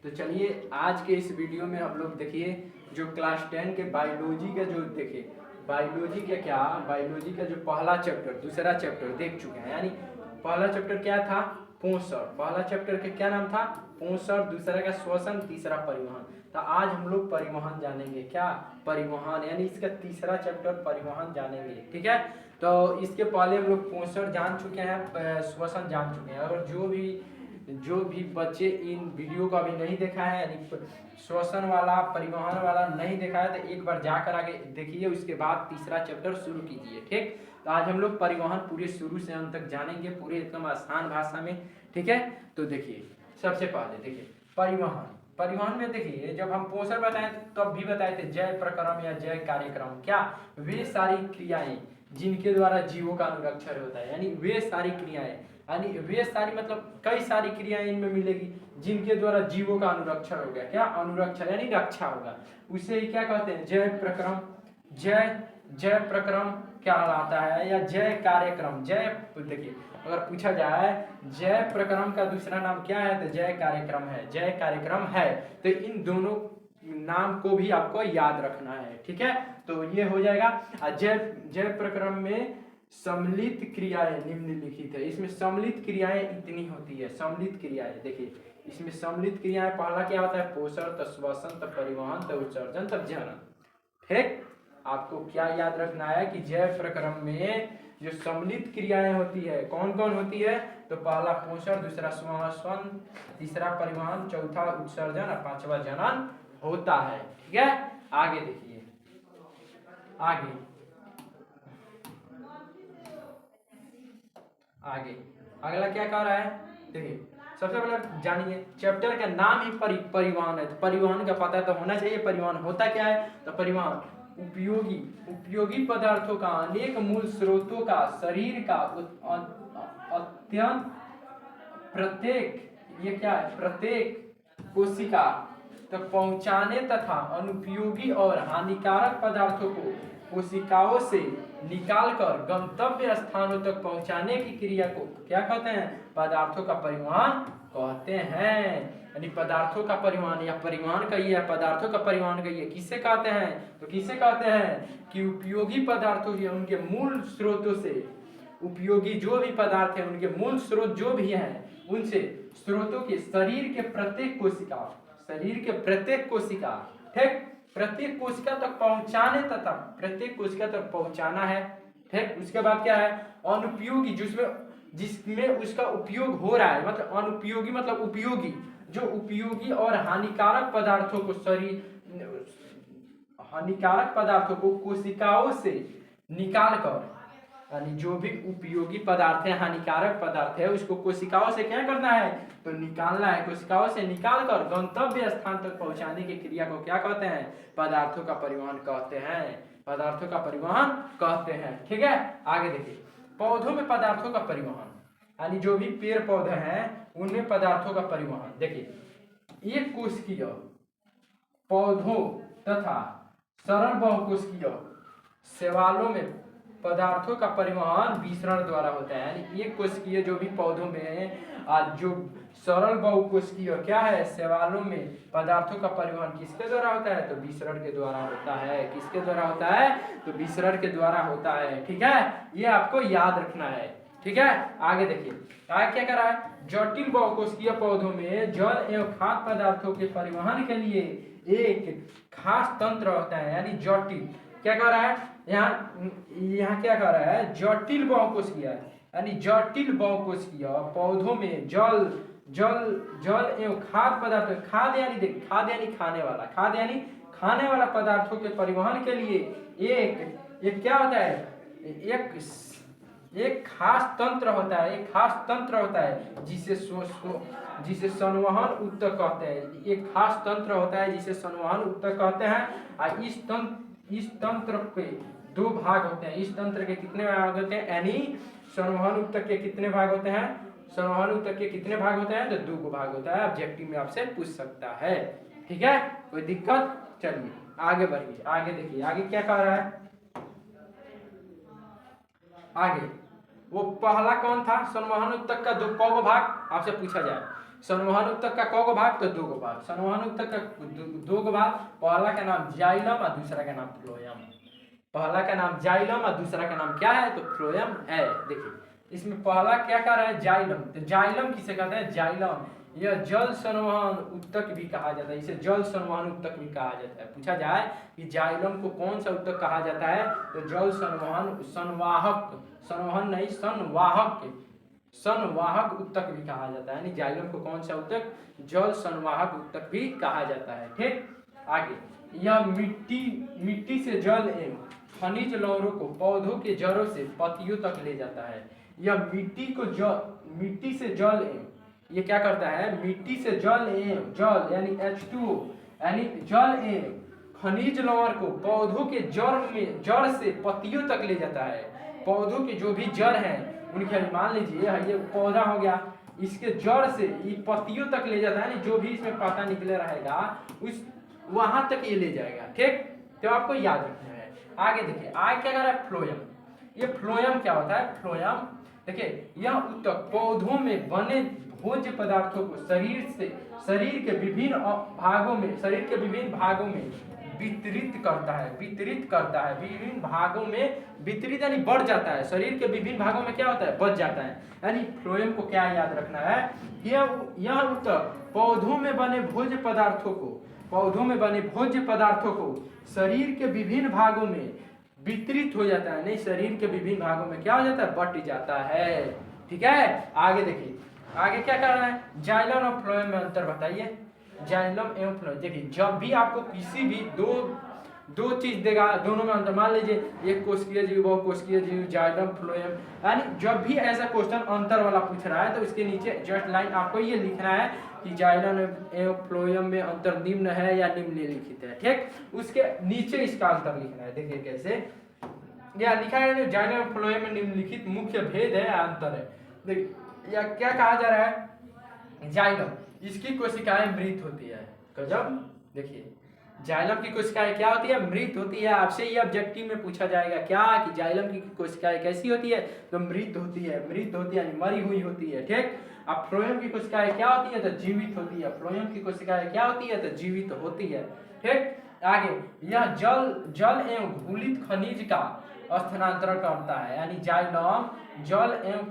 तो चलिए आज के इस वीडियो में हम लोग देखिए जो क्लास 10 के बायोलॉजी का जो देखिए बायोलॉजी का जो पहला चैप्टर दूसरा चैप्टर देख चुके हैं। यानी पहला चैप्टर क्या था, पोषण। पहला चैप्टर का क्या नाम था, पोषण। दूसरा का श्वसन, तीसरा परिवहन। तो आज हम लोग परिवहन जानेंगे। क्या, परिवहन, यानी इसका तीसरा चैप्टर परिवहन जानेंगे। ठीक है, तो इसके पहले हम लोग पोषण जान चुके हैं, श्वसन जान चुके हैं। और जो भी बच्चे इन वीडियो को अभी नहीं देखा है, यानी श्वसन वाला परिवहन वाला नहीं देखा है, तो एक बार जाकर आगे देखिए, उसके बाद तीसरा चैप्टर शुरू कीजिए। ठीक, तो आज हम लोग परिवहन पूरे शुरू से अंत तक जानेंगे, पूरे एकदम आसान भाषा में। ठीक है, तो देखिए सबसे पहले देखिए परिवहन में देखिए, जब हम पोषण बताए तब भी बताए थे जय प्रक्रम या जय कार्यक्रम। क्या, वे सारी क्रियाएं जिनके द्वारा जीवों का अनुरक्षण होता है। यानी वे सारी क्रियाएं, यानी वे सारी मतलब कई सारी क्रियाएं इनमें मिलेगी जिनके द्वारा जीवों का अनुरक्षण हो गया। क्या, अनुरक्षण यानी रक्षा होगा, उसे ही क्या कहते हैं, जय प्रक्रम। जय प्रक्रम क्या कहलाता है, या जय कार्यक्रम। जय, देखिए अगर पूछा जाए जय प्रक्रम का दूसरा नाम क्या है, तो जय कार्यक्रम है। जय कार्यक्रम है, तो इन दोनों नाम को भी आपको याद रखना है। ठीक है, तो ये हो जाएगा। जय प्रक्रम में सम्मिलित क्रियाएं निम्नलिखित है। इसमें सम्मिलित क्रियाएं इतनी होती है। सम्मिलित क्रियाएं देखिए, इसमें सम्मिलित क्रियाएं पहला क्या होता है, पोषण, तब श्वसन, तब परिवहन, तब उत्सर्जन, तब जनन। ठीक, आपको क्या याद रखना है कि जय प्रक्रम में जो सम्मिलित क्रियाएं होती है कौन कौन होती है, तो पहला पोषण, दूसरा श्वसन, तीसरा परिवहन, चौथा उत्सर्जन और पांचवा जनन होता है। ठीक है, आगे देखिए, आगे अगला क्या कह रहा है, देखिए सबसे पहले जानिए चैप्टर का नाम ही परिवहन है। तो परिवहन का पता तो होना चाहिए, परिवहन होता क्या है। तो परिवहन उपयोगी पदार्थों का अनेक मूल स्रोतों का शरीर का अत्यंत प्रत्येक कोशिका तक पहुंचाने तथा अनुपयोगी और हानिकारक पदार्थों को कोशिकाओं से निकालकर गंतव्य स्थानों तक पहुंचाने की क्रिया को क्या कहते हैं, पदार्थों का परिवहन कहते हैं। यानी पदार्थों का परिवहन या परिवहन कहिए, पदार्थों का परिवहन कहिए, किससे कहते हैं, तो किससे कहते हैं कि उपयोगी पदार्थों के उनके मूल स्रोतों से, उपयोगी जो भी पदार्थ है उनके मूल स्रोत जो भी हैं उनसे स्रोतों के शरीर के प्रत्येक कोशिका, ठीक, प्रत्येक कोशिका तक पहुंचाने तथा प्रत्येक कोशिका तक पहुंचाना है। ठीक, उसके बाद क्या है, अनुपयोगी जिसमें उसका उपयोग हो रहा है, मतलब अनुपयोगी मतलब उपयोगी, जो उपयोगी और हानिकारक पदार्थों को कोशिकाओं से निकालकर, यानी जो भी उपयोगी पदार्थ है, हानिकारक पदार्थ है, उसको कोशिकाओं से क्या करना है, तो निकालना है। कोशिकाओं से निकालकर गंतव्य स्थान तक पहुंचाने की क्रिया को क्या कहते हैं, पदार्थों का परिवहन कहते हैं। पदार्थों का परिवहन कहते हैं। ठीक है, आगे देखिए पौधों में पदार्थों का परिवहन, यानी जो भी पेड़ पौधे हैं उनमें पदार्थों का परिवहन। देखिए एक कोशिकीय पौधों तथा सरल बहुकोशिकीय शैवालों में पदार्थों का परिवहन विसरण द्वारा होता है। यानी एक कोशिकीय जो भी पौधों में जो सरल बहुकोशिकीय क्या है, शैवालों में पदार्थों का परिवहन किसके द्वारा होता है, तो विसरण के द्वारा होता है। किसके द्वारा होता है, तो विसरण के द्वारा होता है। ठीक है, ये आपको याद रखना है। ठीक है, आगे देखिए आगे क्या कर रहा है, जटिल बहुकोशिकीय पौधों में जल एवं खाद्य पदार्थों के परिवहन के लिए एक खास तंत्र होता है। यानी जटिल क्या कर रहा है, यहाँ क्या कर रहा है, जटिल बहुकोशिकीय, यानी जटिल बहुकोशिकीय पौधों में जल एवं खाद्य पदार्थ, खाद्य यानी खाने वाला पदार्थों के परिवहन के लिए एक क्या होता है, एक खास तंत्र होता है जिसे संवहन ऊतक कहते हैं। एक खास तंत्र होता है जिसे संवहन ऊतक कहते हैं। और इस तंत्र पे दो भाग होते हैं। इस तंत्र के कितने भाग होते हैं, यानी संवहन ऊतक के कितने भाग होते हैं, संवहन ऊतक के कितने भाग होते हैं, तो 2 भाग होता है। ऑब्जेक्टिव में आपसे पूछ सकता है। ठीक है, कोई दिक्कत, चलिए आगे बढ़िए। आगे देखिए आगे क्या कह रहा है, आगे वो पहला कौन था? संवहन उत्तक का दो कौ भाग आपसे पूछा जाए, संवहन उत्तक का कौ भाग? तो 2 भाग। संवहन उत्तक का 2 भाग, पहला का नाम जाइलम और दूसरा का नाम फ्लोएम। पहला का नाम जाइलम और दूसरा का नाम क्या है? तो फ्लोएम है। देखिए इसमें पहला क्या कर रहा है? जाइलम। तो जाइलम किसे कहते हैं? जाइलम यह जल संवहन उत्तक भी कहा जाता है, इसे जल संवहन उत्तक भी कहा जाता है। पूछा जाए कि जाइलम को कौन सा उत्तक कहा जाता है? तो जल संवहन, संवाहक, संवहन नहीं संवाहक, संवाहक उत्तक भी कहा जाता है। यानी जाइलम को कौन सा उत्तक? जल संवाहक उत्तक भी कहा जाता है। ठीक, आगे यह मिट्टी से जल एवं खनिज लवणों को पौधों के जड़ों से पत्तियों तक ले जाता है। यह मिट्टी से जल एवं, ये क्या करता है? मिट्टी से जल एवं, जल यानी H2O, यानी जल एवं खनिज लवण को पौधों के जड़ से पत्तियों तक ले जाता है। पौधों के जो भी जड़ हैं उनके, मान लीजिए ये पौधा हो गया, इसके जड़ से ये पत्तियों तक ले जाता है, जो भी इसमें पत्ता निकले रहेगा उस वहां तक ये ले जाएगा। ठीक, तो आपको याद रखना है। आगे देखिए, आगे क्या कर रहा है? फ्लोएम। ये फ्लोएम क्या होता है? फ्लोएम देखिए, यह उत्तक पौधों में बने भोज्य पदार्थों को शरीर के विभिन्न भागों में वितरित करता है। विभिन्न भागों में वितरित यानी बढ़ जाता है। शरीर के विभिन्न भागों में क्या होता है? बढ़ जाता है। यानी फ्लोएम को क्या याद रखना है? यह उत्तक पौधों में बने भोज्य पदार्थों को शरीर के विभिन्न भागों में वितरित हो जाता है। नहीं, शरीर के विभिन्न भागों में क्या हो जाता है? बट जाता है। ठीक है, आगे देखिए, आगे क्या करना है? जाइलम और फ्लोएम में अंतर बताइए। जाइलम एवं फ्लोएम, देखिए जब भी आपको किसी भी दो चीज देगा, दोनों में अंतर, मान लीजिए एक कोशिकीय जीव, बहुकोशिकीय जीव, जाइलम, फ्लोएम, यानी जब भी ऐसा क्वेश्चन अंतर वाला पूछ रहा है तो उसके नीचे जस्ट लाइन आपको ये लिखना है कि जाइलम एवं फ्लोएम में अंतर निम्न है या निम्नलिखित है। ठीक, उसके नीचे इसका अंतर लिखना है। देखिए कैसे या लिखा है, जाइलम एवं फ्लोएम में निम्नलिखित मुख्य भेद है या अंतर है। देखिए या क्या कहा जा रहा है? जाइलम, इसकी कोशिकाएं मृत होती है। गजब, देखिए जाइलम की कोशिकाएं क्या होती है? मृत होती है। आपसे ये ऑब्जेक्टिव में पूछा जाएगा क्या कि जाइलम की कोशिकाएं कैसी होती है? तो मृत होती है यानी मरी हुई होती है। ठीक, अब फ्लोएम की कोशिकाएं क्या होती है? तो जीवित होती है। फ्लोएम की कोशिकाएं क्या होती है? तो जीवित होती है। ठीक, आगे यह जल एवं घुलित खनिज का स्थानांतरण करता है। यानी जाइलम जल एवं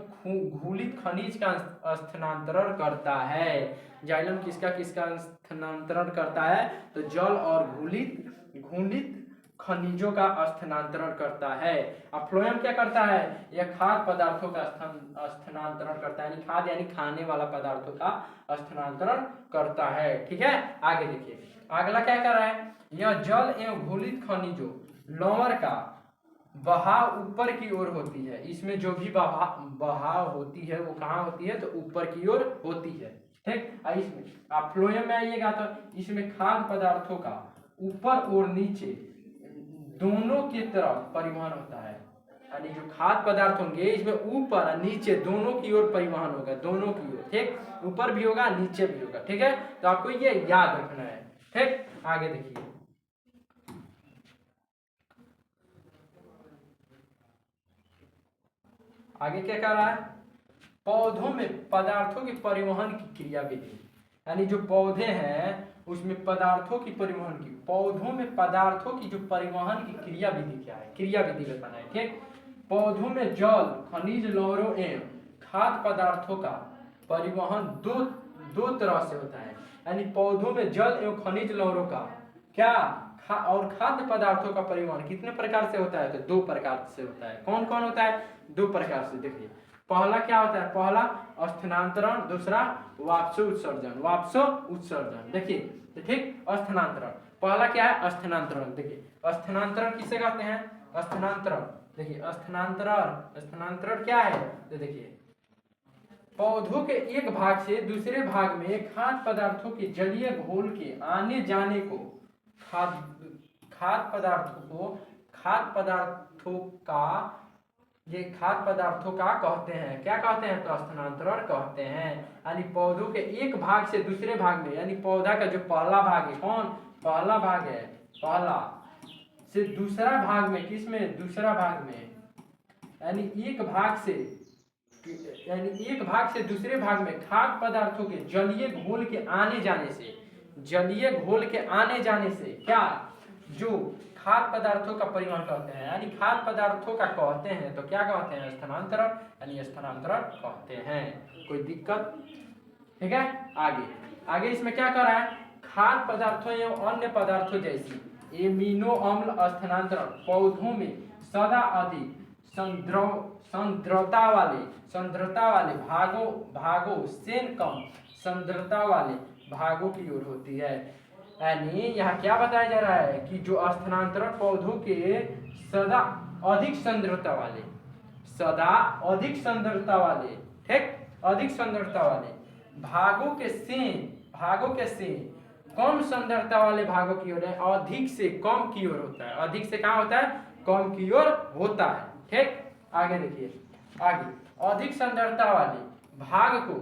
घुलित खनिज का स्थानांतरण करता है। जाइलम किसका स्थानांतरण करता है? तो जल और घुलित खनिजों का स्थानांतरण करता है। अब फ्लोएम क्या करता है? यह खाद्य पदार्थों का स्थानांतरण करता है, यानी खाद्य यानी खाने वाला पदार्थों का स्थानांतरण करता है। ठीक है, आगे देखिए, अगला क्या कर रहा है? यह जल एवं घुलित खनिजों लवण का बहाव ऊपर की ओर होती है। इसमें जो भी बहाव होती है वो कहाँ होती है? तो ऊपर की ओर होती है। ठीक, इसमें आप फ्लोएम में आइएगा तो इसमें खाद्य पदार्थों का ऊपर और नीचे दोनों की तरफ परिवहन होता है। यानी जो खाद्य पदार्थ होंगे इसमें ऊपर और नीचे दोनों की ओर परिवहन होगा, दोनों की ओर। ठीक, ऊपर भी होगा नीचे भी होगा। ठीक है, तो आपको ये याद रखना है। ठीक, आगे देखिए, आगे क्या कर रहा है? पौधों में पदार्थों के परिवहन की क्रिया विधि, यानी जो पौधे हैं उसमें पदार्थों की परिवहन की, पौधों में पदार्थों की जो परिवहन की क्रिया विधि क्या है? क्रिया विधि बताना है। ठीक, पौधों में जल, खनिज लवणों एवं खाद्य पदार्थों का परिवहन दो तरह से होता है। यानी पौधों में जल एवं खनिज लवणों का क्या और खाद्य पदार्थों का परिवहन कितने प्रकार से होता है? तो 2 प्रकार से होता है। कौन कौन होता है? 2 प्रकार से। देखिए पहला क्या होता है? पहला स्थानांतरण, दूसरा वापसो उत्सर्जन। देखिए तो ठीक, स्थानांतरण पहला क्या है? स्थानांतरण। देखिए स्थानांतरण किसे कहते हैं? स्थानांतरण, देखिए स्थानांतरण क्या है? तो देखिए पौधों के एक भाग से दूसरे भाग में खाद्य पदार्थों के जलीय घोल के आने जाने को खाद्य पदार्थों का कहते हैं। क्या कहते हैं? तो स्थानांतरण कहते हैं। यानी पौधों के एक भाग से दूसरे भाग में, यानी पौधा का जो पहला भाग है, कौन पहला भाग है? पहला से दूसरा भाग में, किसमें? दूसरा भाग में, यानी एक भाग से यानी एक भाग से दूसरे भाग में खाद्य पदार्थों के जलीय घोल के आने जाने से, जलीय घोल के आने जाने से क्या, जो खाद्य पदार्थों का परिवहन कहते हैं, यानी खाद्य पदार्थों का कहते हैं तो क्या कहते हैं, स्थानांतरण, यानी स्थानांतरण कहते हैं। कोई दिक्कत? ठीक है। आगे आगे इसमें क्या कर रहा है, खाद्य पदार्थों एवं अन्य पदार्थों जैसी एमिनो अम्ल स्थानांतरण पौधों में सदा अधिक सांद्रता वाले भागों से कम सांद्रता वाले भागों की ओर होती है। यानी यहाँ क्या बताया जा रहा है कि जो स्थानांतरण पौधों के सदा अधिक सांद्रता वाले, सदा अधिक सांद्रता वाले, ठीक, अधिक सांद्रता वाले भागों के से कम सांद्रता वाले भागों की ओर है, अधिक से कम की ओर होता है। अधिक से कहाँ होता है, कम की ओर होता है। ठीक, आगे देखिए, आगे अधिक सांद्रता वाले भाग को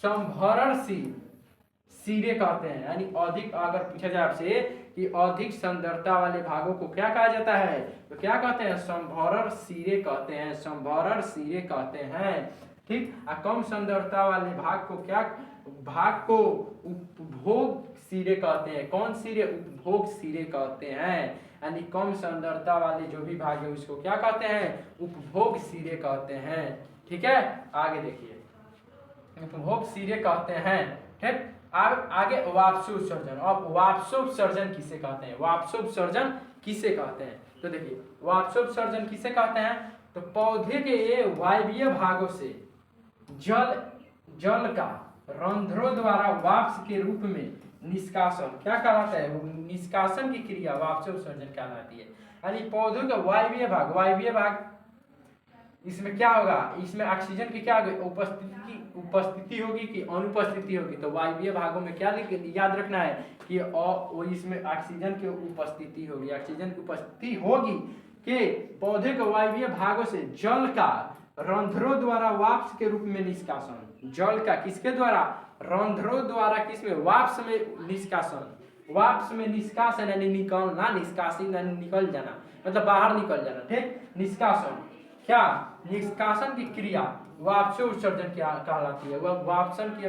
संभरणशील सिरे कहते हैं। यानी अधिक, अगर पूछा जाए आपसे कि अधिक सांद्रता वाले भागों को क्या कहा जाता है, तो क्या कहते हैं, संभरण सिरे कहते हैं, संभरण सिरे कहते हैं। ठीक, कम सांद्रता वाले भाग को क्या, भाग को उपभोग सिरे कहते हैं। कौन सिरे, उपभोग सिरे कहते हैं। यानी कम सांद्रता वाले जो भी भाग है उसको क्या कहते हैं, उपभोग सिरे कहते हैं। ठीक है, आगे देखिए, उपभोग सिरे कहते हैं। ठीक, आगे वाष्पोत्सर्जन। अब वाष्पोत्सर्जन किसे कहते हैं, वाष्पोत्सर्जन किसे कहते हैं, तो देखिए वाष्पोत्सर्जन किसे कहते हैं, तो पौधे के वायवीय भागों से जल का रंध्रों द्वारा वाष्प के रूप में निष्कासन क्या कहलाता है, निष्कासन की क्रिया वाष्पोत्सर्जन कहलाती है। यानी पौधों का वायवीय भाग इसमें क्या होगा, इसमें ऑक्सीजन की क्या उपस्थिति होगी कि अनुपस्थिति होगी, तो वायवीय भागों में क्या याद रखना है कि इसमें ऑक्सीजन की उपस्थिति होगी। ऑक्सीजन की उपस्थिति होगी कि पौधे के वायवीय भागों से जल का रंध्रों द्वारा वाष्प के रूप में निष्कासन, जल का किसके द्वारा, रंध्रों द्वारा, किसमें, वाष्प में निष्कासन, वाष्प में निष्कासन यानी निकलना, निष्कासित यानी निकल जाना, मतलब बाहर निकल जाना। ठीक, निष्कासन क्या, निष्कासन की क्रिया वाष्पोत्सर्जन क्या कहलाती है, वह वाष्पन की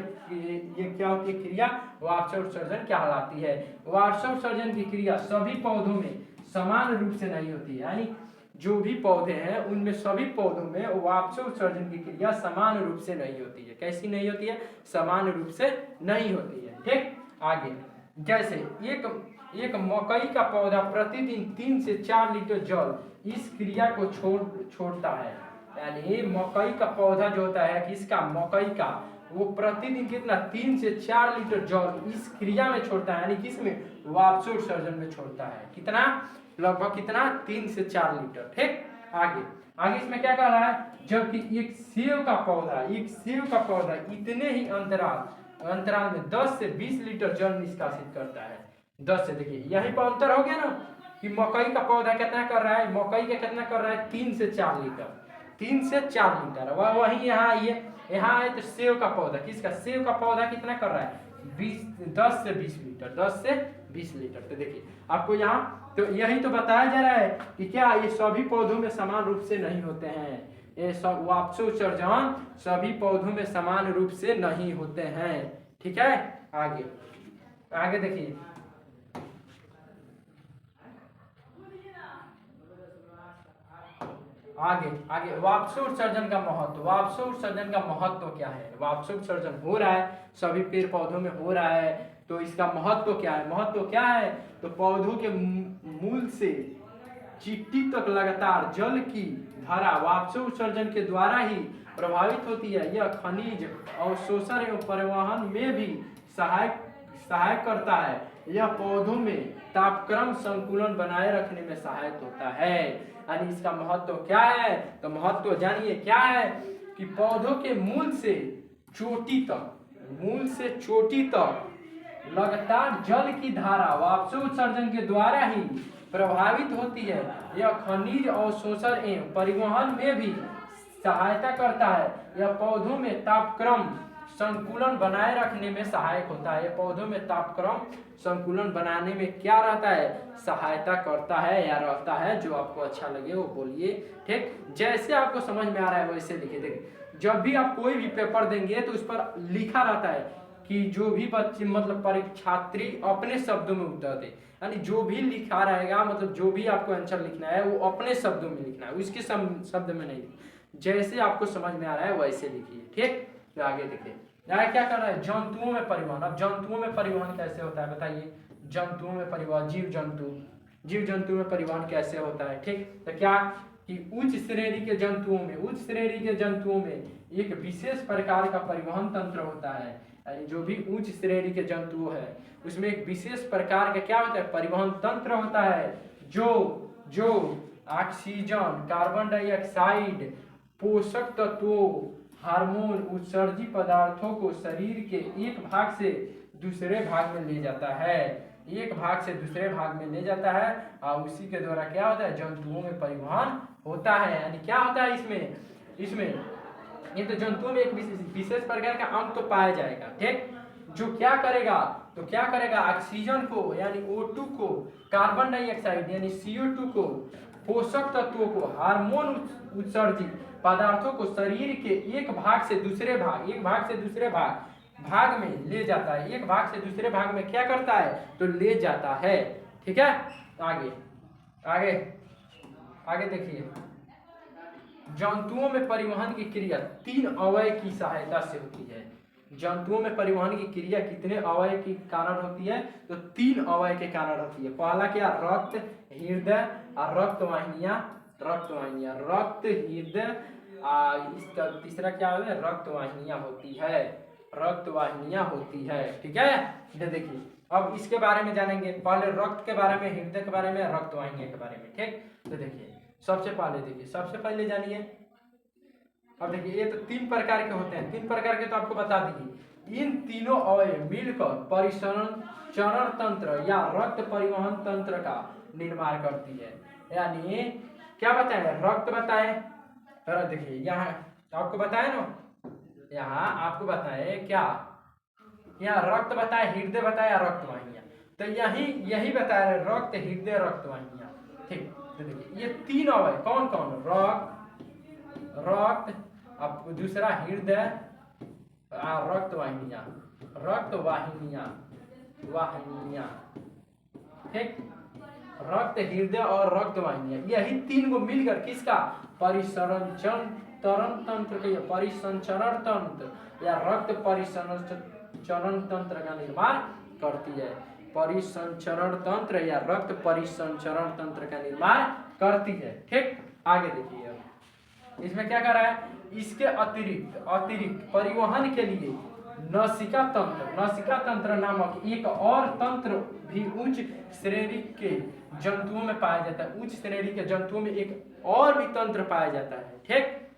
ये क्या होती है क्रिया, वाष्पोत्सर्जन कहलाती है। वाष्पोत्सर्जन की क्रिया सभी पौधों में समान रूप से नहीं होती है। यानी जो भी पौधे हैं उनमें सभी पौधों में वाष्पोत्सर्जन की क्रिया समान रूप से नहीं होती है। कैसी नहीं होती है, समान रूप से नहीं होती है। ठीक, आगे जैसे एक मकई का पौधा प्रतिदिन 3 से 4 लीटर जल इस क्रिया को छोड़ता है। यानी मकई का पौधा जो होता है, किसका, मकई का, वो प्रतिदिन कितना, 3 से 4 लीटर जल इस क्रिया में छोड़ता है। यानी किसमें, वाष्पोत्सर्जन में छोड़ता है। कितना, लगभग कितना, 3 से 4 लीटर। ठीक, आगे इसमें क्या कह रहा है, जबकि एक सेब का पौधा इतने ही अंतराल में 10 से 20 लीटर जल निष्कासित करता है। 10 से, देखिए यही पर अंतर हो गया ना कि मकई का पौधा कितना कर रहा है, मकई का कितना कर रहा है, 3 से 4 लीटर, 3 से 4 लीटर। वही यहाँ आइए, यहाँ आए तो सेब का पौधा, किसका, सेब का पौधा कितना कर रहा है, 10 से 20 लीटर, 10 से 20 लीटर। तो देखिए आपको यहाँ तो यही तो बताया जा रहा है कि क्या ये सभी पौधों में समान रूप से नहीं होते हैं, ये सब वाष्पोत्सर्जन सभी पौधों में समान रूप से नहीं होते हैं। ठीक है, आगे देखिए, आगे वाष्पोत्सर्जन का महत्व। वाष्पोत्सर्जन का महत्व क्या है, वाष्पोत्सर्जन हो रहा है, सभी पेड़ पौधों में हो रहा है, तो इसका महत्व क्या है, महत्व क्या है, तो पौधों के मूल से चिट्टी तक लगातार जल की धारा वाष्पोत्सर्जन के द्वारा ही प्रभावित होती है। यह खनिज अवशोषण एवं परिवहन में भी सहायक करता है। यह पौधों में तापक्रम संतुलन बनाए रखने में सहायक होता है। यानी इसका महत्व क्या है, तो महत्व जानिए क्या है कि पौधों के मूल से चोटी तक लगातार जल की धारा वाष्पोत्सर्जन के द्वारा ही प्रभावित होती है। यह खनिज अवशोषण एवं परिवहन में भी सहायता करता है। यह पौधों में तापक्रम संतुलन बनाए रखने में सहायक होता है। पौधों में तापक्रम संतुलन बनाने में क्या रहता है, सहायता करता है या रहता है। जो आपको अच्छा लगे वो बोलिए। ठीक, जैसे आपको समझ में आ रहा है वैसे लिखिए। देखिए जब भी आप कोई भी पेपर देंगे तो उस पर लिखा रहता है कि जो भी बच्चे मतलब परीक्षार्थी अपने शब्दों में उत्तर दे, यानी जो भी लिखा रहेगा मतलब जो भी आपको आंसर लिखना है वो अपने शब्दों में लिखना है, उसके शब्द में नहीं लिखना, जैसे आपको समझ में आ रहा है वैसे लिखिए। ठीक, तो आगे देखिए यहाँ क्या कर रहा है, जंतुओं में परिवहन। अब जंतुओं में परिवहन कैसे होता है बताइए, जंतुओं में परिवहन, जीव जंतु में परिवहन कैसे होता है। ठीक, तो क्या कि उच्च श्रेणी के जंतुओं में एक विशेष प्रकार का परिवहन तंत्र होता है, यानी जो भी उच्च श्रेणी के जंतु है उसमें एक विशेष प्रकार का क्या होता है, परिवहन तंत्र होता है, जो ऑक्सीजन, कार्बन डाइऑक्साइड, पोषक तत्वों, हार्मोन, उत्सर्जी पदार्थों को शरीर के एक भाग से दूसरे भाग में ले जाता है, एक भाग से दूसरे भाग में ले जाता है, और उसी के द्वारा क्या होता है, जंतुओं में परिवहन होता है। यानी क्या होता है इसमें ये तो जंतुओं में एक विशेष प्रकार का अंग तो पाया जाएगा। ठीक, जो क्या करेगा ऑक्सीजन को यानी O2 को, कार्बन डाइऑक्साइड यानी CO2 को, पोषक तत्वों को, हार्मोन उत्सर्जित पदार्थों को शरीर के एक भाग से दूसरे भाग में ले जाता है, एक भाग से दूसरे भाग में क्या करता है तो ले जाता है। ठीक है, आगे देखिए, जंतुओं में परिवहन की क्रिया 3 अवयव की सहायता से होती है। जंतुओं में परिवहन की क्रिया कितने अवयव के कारण होती है, तो 3 अवयव के कारण होती है। पहला क्या, रक्त, हृदय और रक्तवाहिनियां, रक्त, हृदय, इसका तीसरा क्या होता है, रक्तवाहिनियां होती है। ठीक है, ये देखिए अब इसके बारे में जानेंगे, पहले रक्त के बारे में, हृदय के बारे में, रक्तवाहिनियां के बारे में। ठीक, तो देखिए सबसे पहले जानिए, अब देखिए ये तो 3 प्रकार के होते हैं, 3 प्रकार के तो आपको बता दिए। इन तीनों अवयव मिलकर परिसंचरण तंत्र या रक्त परिवहन तंत्र का निर्माण करती है। यानी क्या बताएं, रक्त बताएं, देखिए यहाँ आपको बताए ना, यहाँ आपको बताए क्या, यहाँ रक्त बताए, हृदय बताया, रक्तवाहिनियां, तो यही बताया रक्त, हृदय, रक्तवाहिनियां। ठीक, तो देखिए ये 3 अवयव कौन कौन, रक्त, अब दूसरा हृदय, रक्तवाहिनियां। ठीक, रक्त, हृदय और रक्तवाहिनियां, यही 3 को मिलकर किसका, परिसंचरण तंत्र या रक्त परिसंचरण तंत्र का निर्माण करती है। परिसंचरण तंत्र या रक्त परिसंचरण तंत्र का निर्माण करती है। ठीक, आगे देखिए इसमें क्या कर रहा है, इसके अतिरिक्त परिवहन के लिए नसिका तंत्र नामक एक और तंत्र भी उच्च श्रेणी के जंतुओं में पाया जाता है। उच्च श्रेणी के जंतुओं में एक और भी तंत्र पाया जाता है। ठीक,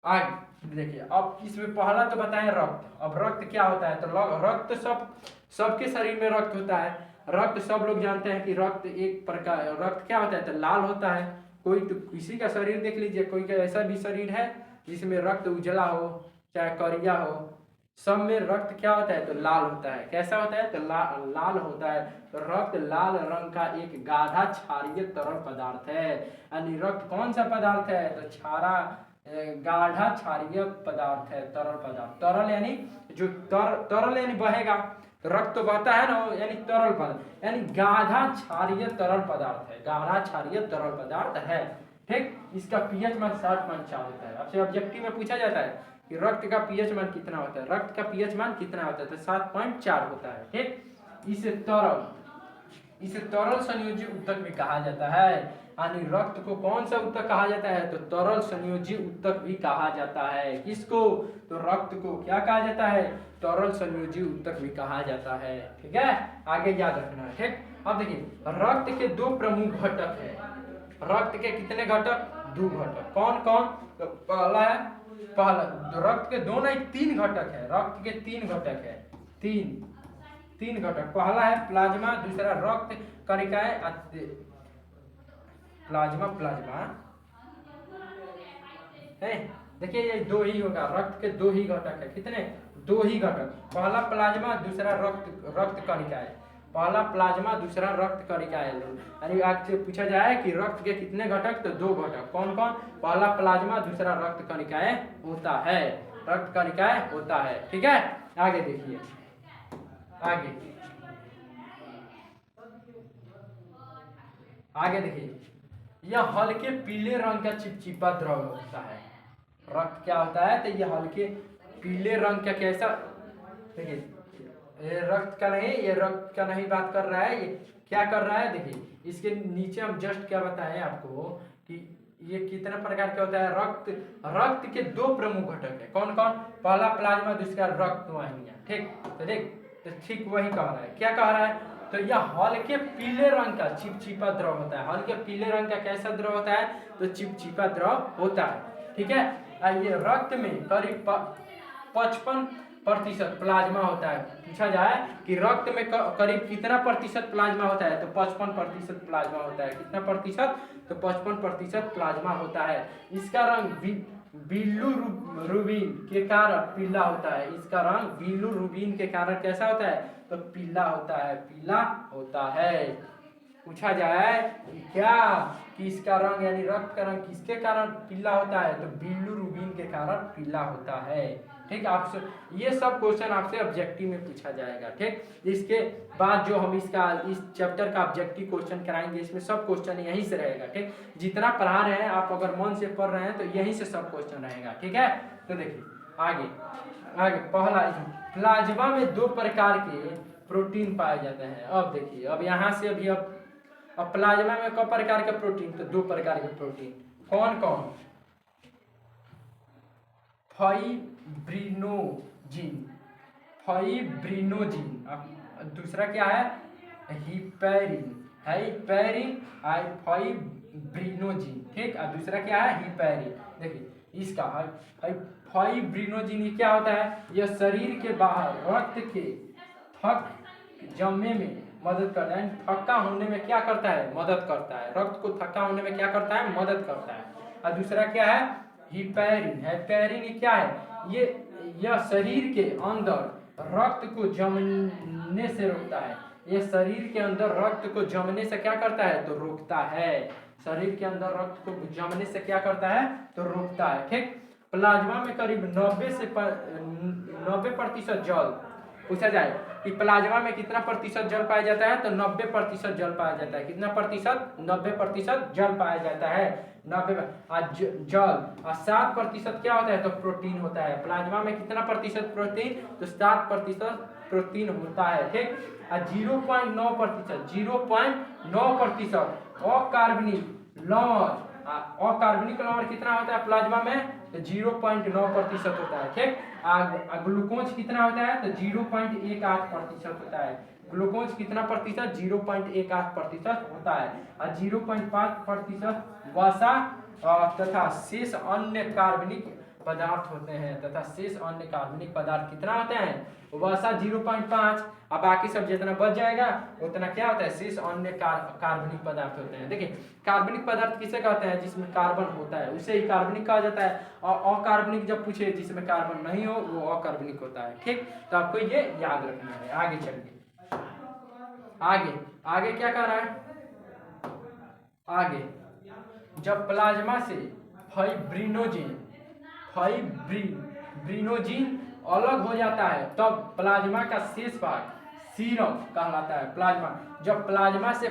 आगे देखिए, अब इसमें पहला तो बताएं रक्त। अब रक्त क्या होता है, तो रक्त सबके शरीर में रक्त होता है। रक्त सब लोग जानते हैं कि रक्त एक प्रकार, रक्त क्या होता है, तो लाल होता है। कोई तो किसी का शरीर देख लीजिए, कोई का ऐसा भी शरीर है जिसमें रक्त उजला हो चाहे करिया हो, सब में रक्त क्या होता है, तो लाल होता है। कैसा होता है, तो लाल होता है। तो रक्त लाल रंग का एक गाढ़ा क्षारीय तरल पदार्थ है। यानी रक्त कौन सा पदार्थ है, तो गाढ़ा क्षारीय पदार्थ है, तरल यानी जो तरल यानी बहेगा, तो रक्त तो बहता है ना, यानी तरल पदार्थ, यानी गाढ़ा क्षारीय तरल पदार्थ है। ठीक, इसका पीएच मान 7.4 होता है। आपसे ऑब्जेक्टिव में पूछा जाता है कि रक्त का पीएच मान कितना होता है, रक्त का पीएच मान कितना होता है, तो 7.4 होता है। ठीक, इसे तरल संयोजी उत्तक भी कहा जाता है। यानी रक्त को कौन सा उत्तक कहा जाता है, तो तरल संयोजी उत्तक भी कहा जाता है। किसको, तो रक्त को क्या कहा जाता है, तरल संयोजी उत्तक भी कहा जाता है। ठीक है, आगे याद रखना है। ठीक, अब देखिए रक्त के 2 प्रमुख घटक है। रक्त के कितने घटक, 2 घटक। कौन कौन, तो पहला रक्त के 2 नहीं 3 घटक है। रक्त के 3 घटक है, तीन घटक। पहला है प्लाज्मा, दूसरा रक्त कणिकाएं, प्लाज्मा है। देखिए ये 2 ही होगा, रक्त के 2 ही घटक है। कितने, 2 ही घटक। पहला प्लाज्मा, दूसरा रक्त कणिकाएं। पहला प्लाज्मा दूसरा रक्त कणिकाएं। यानी आपसे पूछा जाए कि रक्त के कितने घटक, तो 2 घटक। कौन कौन? पहला प्लाज्मा दूसरा रक्त कणिकाएं होता है, रक्त कणिकाएं होता है। ठीक है, आगे देखिए, आगे देखिए, यह हल्के पीले रंग का चिपचिपा द्रव होता है। रक्त क्या होता है? तो यह हल्के पीले रंग का कैसा, देखिए ये रक्त का नहीं, ये रक्त का नहीं बात कर रहा है, ये क्या कर रहा है? देखिए इसके नीचे हम जस्ट क्या बताएं आपको कि ये कितने प्रकार का होता है। रक्त के 2 प्रमुख घटक है। कौन कौन? पहला प्लाज्मा दूसरा रक्त वाहिनियां। ठीक, तो देख, तो ठीक वही कह रहा है। क्या कह रहा है? तो यह हल्के पीले रंग का चिपचिपा द्रव होता है। हल्के पीले रंग का कैसा द्रव होता है? तो चिपचिपा द्रव होता है। ठीक है, ये रक्त में करीब 55% प्लाज्मा होता है। पूछा जाए कि रक्त में करीब कितना प्रतिशत प्लाज्मा होता है? तो 55% प्लाज्मा होता है। कितना प्रतिशत? तो 55% प्लाज्मा होता है। इसका रंग बिल्लुरुबिन के कारण पीला होता है। इसका रंग बिल्लुरुबिन के कारण कैसा होता है? तो पीला होता है, पीला होता है। पूछा जाए क्या कि इसका रंग यानी रक्त का रंग किसके कारण पीला होता है? तो बिल्लुरुबिन के कारण पीला होता है। ठीक, आपसे ये सब क्वेश्चन आपसे ऑब्जेक्टिव में पूछा जाएगा। ठीक, इसके बाद जो हम इस चैप्टर का ऑब्जेक्टिव क्वेश्चन कराएंगे, इसमें सब क्वेश्चन यहीं से रहेगा। ठीक, जितना पढ़ा रहे हैं आप, अगर मन से पढ़ रहे हैं तो यहीं से सब क्वेश्चन रहेगा। ठीक है, तो देखिए आगे पहला, प्लाज्मा में 2 प्रकार के प्रोटीन पाए जाते हैं। अब देखिए, अब यहाँ से अभी अब प्लाज्मा में कई प्रकार के प्रोटीन? तो 2 प्रकार के प्रोटीन। कौन कौन? फाइब्रिनोजिन, दूसरा क्या है? Heparin, fibrinogen. ठीक, और दूसरा क्या है? हिपैरिन। देखिए इसका फाइब्रिनोजिन ये क्या होता है? यह शरीर के बाहर रक्त के थक जमने में मदद करता है। थक्का होने में क्या करता है? मदद करता है। रक्त को थक्का होने में क्या करता है? मदद करता है। और दूसरा क्या है? हिपैरिन। हिपैरिन ये क्या है? यह शरीर के अंदर रक्त को जमने से रोकता है। ये शरीर के अंदर रक्त को जमने से क्या करता है? तो रोकता है। शरीर के अंदर रक्त को जमने से क्या करता है? तो रोकता है। ठीक, प्लाज्मा में करीब 90% जल। पूछा जाए कि प्लाज्मा में कितना प्रतिशत जल पाया जाता है? तो 90% जल पाया जाता है। कितना प्रतिशत? 90% जल पाया जाता है। 90 जल, और 7% क्या होता है? तो प्रोटीन होता है। प्लाज्मा में कितना प्रतिशत प्रोटीन? तो 7% प्रोटीन होता है। ठीक, और 0.9% अकार्बनिक लवण। अकार्बनिक लवण कितना होता है प्लाज्मा में? तो 0.9% होता है। ठीक, ग्लूकोज कितना होता है? तो 0.18% होता है। ग्लूकोज कितना प्रतिशत? 0.18% होता है। और 0.5% वसा तथा शेष अन्य कार्बनिक पदार्थ होते हैं। तथा शेष अन्य कार्बनिक पदार्थ कितना होते हैं? वसा 0.5, और बाकी सब जितना बच जाएगा उतना क्या होता है? शेष अन्य कार्बनिक पदार्थ होते हैं। देखिए कार्बनिक पदार्थ किसे कहते हैं? जिसमें कार्बन होता है उसे ही कार्बनिक कहा जाता है। और अकार्बनिक जब पूछे जिसमें कार्बन नहीं हो वो अकार्बनिक होता है। ठीक, तो आपको ये याद रखना है। आगे चलिए, आगे क्या कर रहा है? आगे जब प्लाज्मा से फाइब्रिनोजिन अलग हो जाता है तब प्लाज्मा का शेष भाग सीरम कहलाता है। प्लाज्मा, जब प्लाज्मा से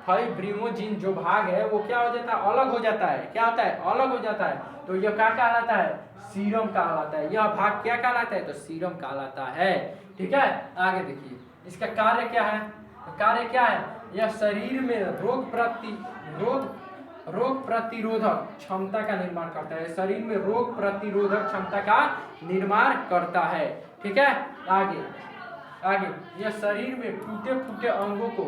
फाइब्रिनोजिन जो भाग है वो क्या हो जाता है? अलग हो जाता है। क्या होता है? अलग हो जाता है। तो यह क्या कहलाता है? सीरम कहलाता है। यह भाग क्या कहलाता है? तो सीरम कहलाता है। ठीक है, आगे देखिए इसका कार्य क्या है? तो कार्य क्या है? यह शरीर में रोग प्रतिरोधक क्षमता का निर्माण करता है। शरीर में रोग प्रतिरोधक क्षमता का निर्माण करता है। ठीक है, आगे यह शरीर में टूटे फूटे अंगों को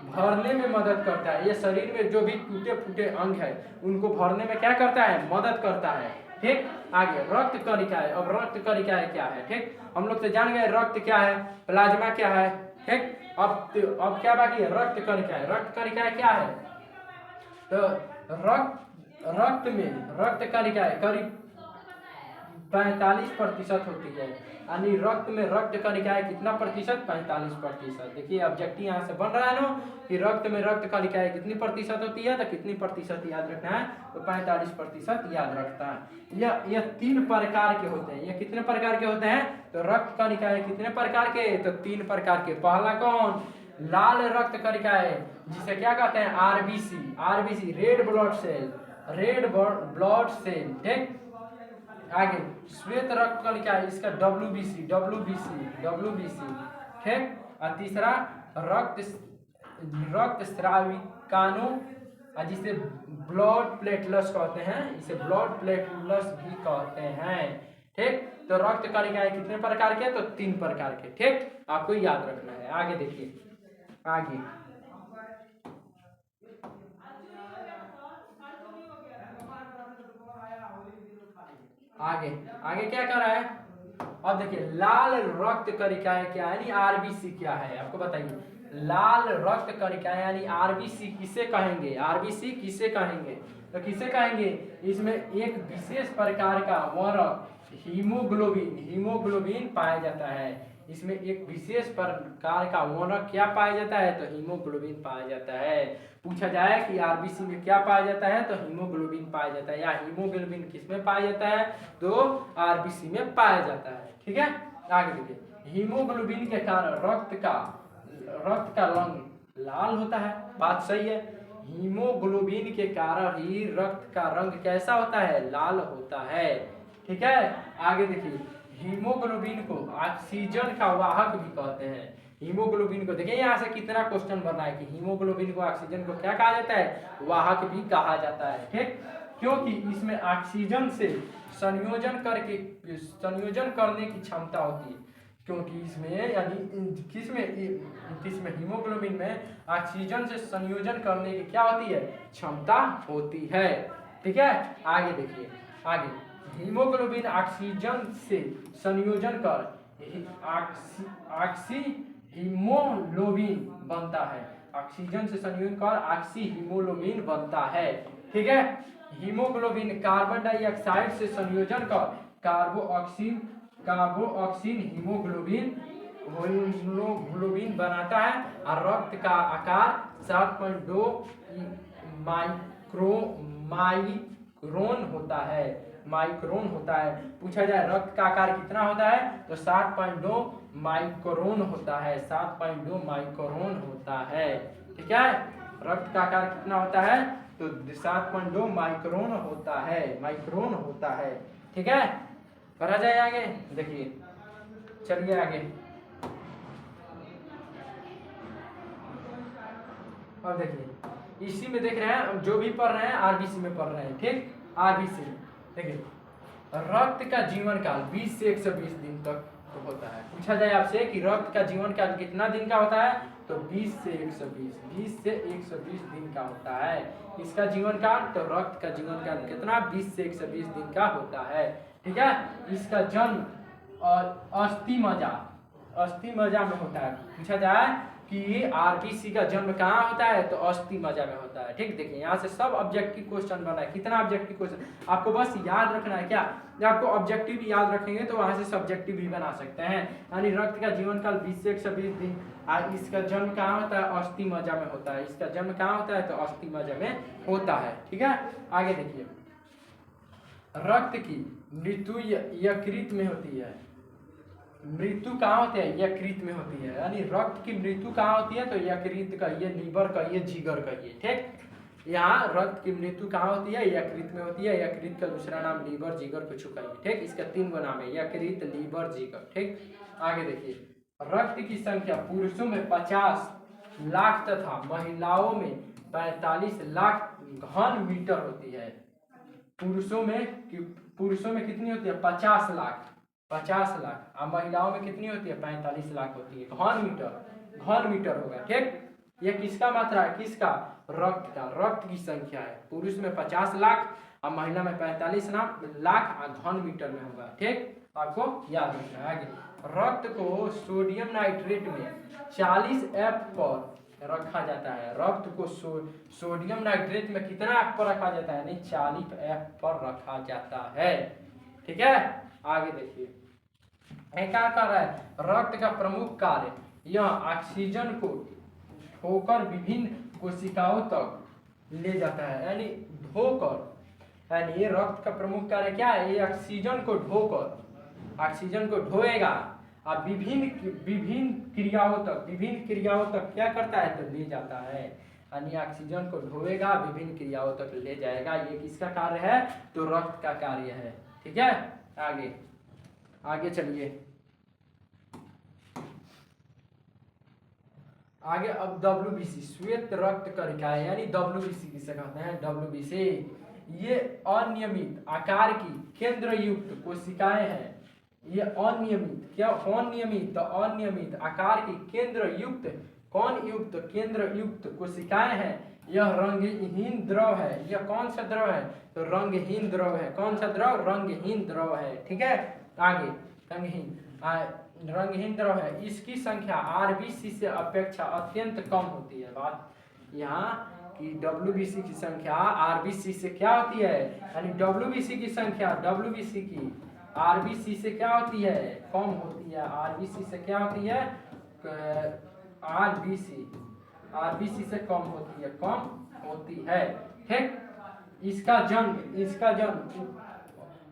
भरने में मदद करता है। यह शरीर में जो भी टूटे फूटे अंग है उनको भरने में क्या करता है? मदद करता है। ठीक, आगे रक्त कणिकाएं। अब रक्त कणिकाएं क्या है? ठीक, हम लोग तो जान गए रक्त क्या है, प्लाज्मा क्या है। ठीक, अब क्या बाकी है? रक्त कणिकाएं। रक्त कणिकाएं क्या है? तो रक्त में रक्त कणिकाएं करीब 45% होती है। यानी रक्त में रक्त कणिकाएं कितना प्रतिशत? 45%। देखिए ऑब्जेक्टिव यहाँ से बन रहा है ना कि रक्त में रक्त कणिकाएं कितनी प्रतिशत होती है, तो कितनी प्रतिशत याद रखना है, तो 45% याद रखता है। यह 3 प्रकार के होते हैं। ये कितने प्रकार के होते हैं? तो रक्त कणिकाएं कितने प्रकार के? तो 3 प्रकार के। पहला कौन? लाल रक्त कणिकाएं, जिसे क्या कहते हैं? RBC. RBC red blood cell, red blood cell. ठीक, आगे श्वेत रक्त कणिका, इसका डब्ल्यूबीसी, डब्ल्यूबीसी, डब्ल्यूबीसी। ठीक, और तीसरा रक्त स्राविकाणु, जिसे ब्लड प्लेटलेट्स कहते हैं, इसे ब्लड प्लेटलेट्स भी कहते हैं। ठीक, तो रक्त कणिकाएं कितने प्रकार के? तो 3 प्रकार के। ठीक, आपको याद रखना है। आगे देखिए, आगे आगे आगे क्या कर रहा है? अब देखिए लाल रक्त कणिकाएं क्या है, यानी आरबीसी क्या है, आपको बताइए। लाल रक्त कणिकाएं यानी आरबीसी किसे कहेंगे? आरबीसी किसे कहेंगे? तो किसे कहेंगे? इसमें एक विशेष प्रकार का वर्णक हीमोग्लोबिन, हीमोग्लोबिन पाया जाता है। इसमें एक विशेष प्रकार का वर्णक क्या पाया जाता है? तो हीमोग्लोबिन पाया जाता है। पूछा जाए कि आरबीसी में क्या पाया जाता है, तो हीमोग्लोबिन पाया जाता है। या हीमोग्लोबिन किसमें पाया जाता है? तो आरबीसी में पाया जाता है। ठीक है, आगे देखिए, हीमोग्लोबिन के कारण रक्त का रंग लाल होता है। बात सही है। हीमोग्लोबिन के कारण ही रक्त का रंग कैसा होता है? लाल होता है। ठीक है, आगे देखिए, हीमोग्लोबिन को ऑक्सीजन का वाहक भी कहते हैं। हीमोग्लोबिन को देखिए यहाँ से कितना क्वेश्चन बना है कि हीमोग्लोबिन को, ऑक्सीजन को क्या कहा जाता है? वाहक भी कहा जाता है। ठीक, क्योंकि इसमें ऑक्सीजन से संयोजन करने की क्षमता होती है। क्योंकि इसमें यानी किसमें हीमोग्लोबिन में ऑक्सीजन से संयोजन करने की क्या होती है? क्षमता होती है। ठीक है, आगे देखिए, आगे हीमोग्लोबिन ऑक्सीजन से संयोजन कर ऑक्सी हीमोग्लोबिन बनता है। ऑक्सीजन से संयोजन कर ऑक्सी हीमोग्लोबिन बनता है। ठीक है, हीमोग्लोबिन कार्बन डाइऑक्साइड से संयोजन कर कार्बोऑक्सीन हीमोग्लोबिन बनाता है। और रक्त का आकार 7.2 माइक्रोन होता है। माइक्रोन होता है। पूछा जाए रक्त का आकार कितना होता है, तो 7.2 माइक्रोन होता है। 7.2 माइक्रोन होता है। ठीक है, रक्त का आकार कितना होता है, तो 7.2 माइक्रोन होता है। माइक्रोन होता है। ठीक है, करा जाए आगे देखिए, चलिए आगे। अब देखिए, इसी में देख रहे हैं, जो भी पढ़ रहे हैं आरबीसी में पढ़ रहे हैं। ठीक, आरबीसी देखिए, रक्त का जीवन काल 20 से 120 दिन तक तो होता है। पूछा जाए आपसे कि रक्त का जीवन काल कितना दिन का होता है, तो 20 से 120 दिन का होता है इसका जीवन काल। तो रक्त का जीवन काल कितना? 20 से 120 दिन का होता है। ठीक है, इसका जन्म अस्थि मज्जा में होता है। पूछा जाए कि आरबीसी का जन्म कहाँ होता है, तो अस्थि मज्जा में होता है। ठीक, देखिए यहाँ से सब ऑब्जेक्टिव क्वेश्चन बना है। कितना ऑब्जेक्टिव क्वेश्चन आपको बस याद रखना है। क्या आपको ऑब्जेक्टिव भी याद रखेंगे तो वहां से सब्जेक्टिव भी बना सकते हैं। यानी रक्त का जीवन काल 20 से 120 दिन। इसका जन्म कहाँ होता है? अस्थि मज्जा में होता है। इसका जन्म कहाँ होता है, तो अस्थि मज्जा में होता है। ठीक है, आगे देखिए, रक्त की मृत्यु यकृत में होती है। मृत्यु कहाँ होती है? यकृत में होती है। यानी रक्त की मृत्यु कहाँ होती है, तो यकृत कहिए, लीवर कहिए, जिगर कहिए। ठीक, यहाँ रक्त की मृत्यु कहाँ होती है? यकृत में होती है। यकृत का दूसरा नाम लीवर, जिगर कुछ कहिए। ठीक, इसका 3 नाम है, यकृत, लीवर, जिगर। ठीक, आगे देखिए, रक्त की संख्या पुरुषों में 50 लाख तथा महिलाओं में 45 लाख घन मीटर होती है। पुरुषों में कितनी होती है? 50 लाख और महिलाओं में कितनी होती है? 45 लाख होती है। घन मीटर होगा। ठीक, ये किसका मात्रा है? किसका? रक्त की संख्या है। पुरुष में 50 लाख और महिला में 45 लाख और घन मीटर में होगा। ठीक, आपको याद रखना है। आगे, रक्त को सोडियम नाइट्रेट में 40 F पर रखा जाता है। रक्त को सोडियम नाइट्रेट में कितना F पर रखा जाता है? नहीं, 40 F पर रखा जाता है। ठीक है, आगे देखिए, क्या कर रहा है, रक्त का प्रमुख कार्य यह ऑक्सीजन को ढोकर विभिन्न कोशिकाओं तक ले जाता है, यानी ढोकर, यानी ये रक्त का प्रमुख कार्य क्या है, ये ऑक्सीजन को ढोकर, ऑक्सीजन को ढोएगा और विभिन्न विभिन्न क्रियाओं तक क्या करता है, तो ले जाता है, यानी ऑक्सीजन को ढोएगा विभिन्न क्रियाओं तक ले जाएगा। ये किसका कार्य है, तो रक्त का कार्य है। ठीक है, आगे आगे चलिए, आगे अब WBC श्वेत रक्त कणिकाएं, यानी WBC किसे कहते हैं, WBC ये अनियमित आकार की केंद्र युक्त कोशिकाएं हैं। ये अनियमित, क्या अनियमित, तो अनियमित आकार की केंद्र युक्त, कौन युक्त, केंद्र युक्त कोशिकाएं हैं। यह रंगहीन द्रव है, यह कौन सा द्रव है, तो रंगहीन द्रव है। कौन सा द्रव, रंगहीन द्रव है। ठीक है, आगे रंगहीन द्रव है। इसकी संख्या RBC से अपेक्षा अत्यंत कम होती है। बात यहाँ कि WBC की संख्या RBC से क्या होती है, यानी WBC की संख्या WBC की RBC से क्या होती है, कम होती है। RBC से क्या होती है, RBC से कम होती है, ठीक। इसका जन्म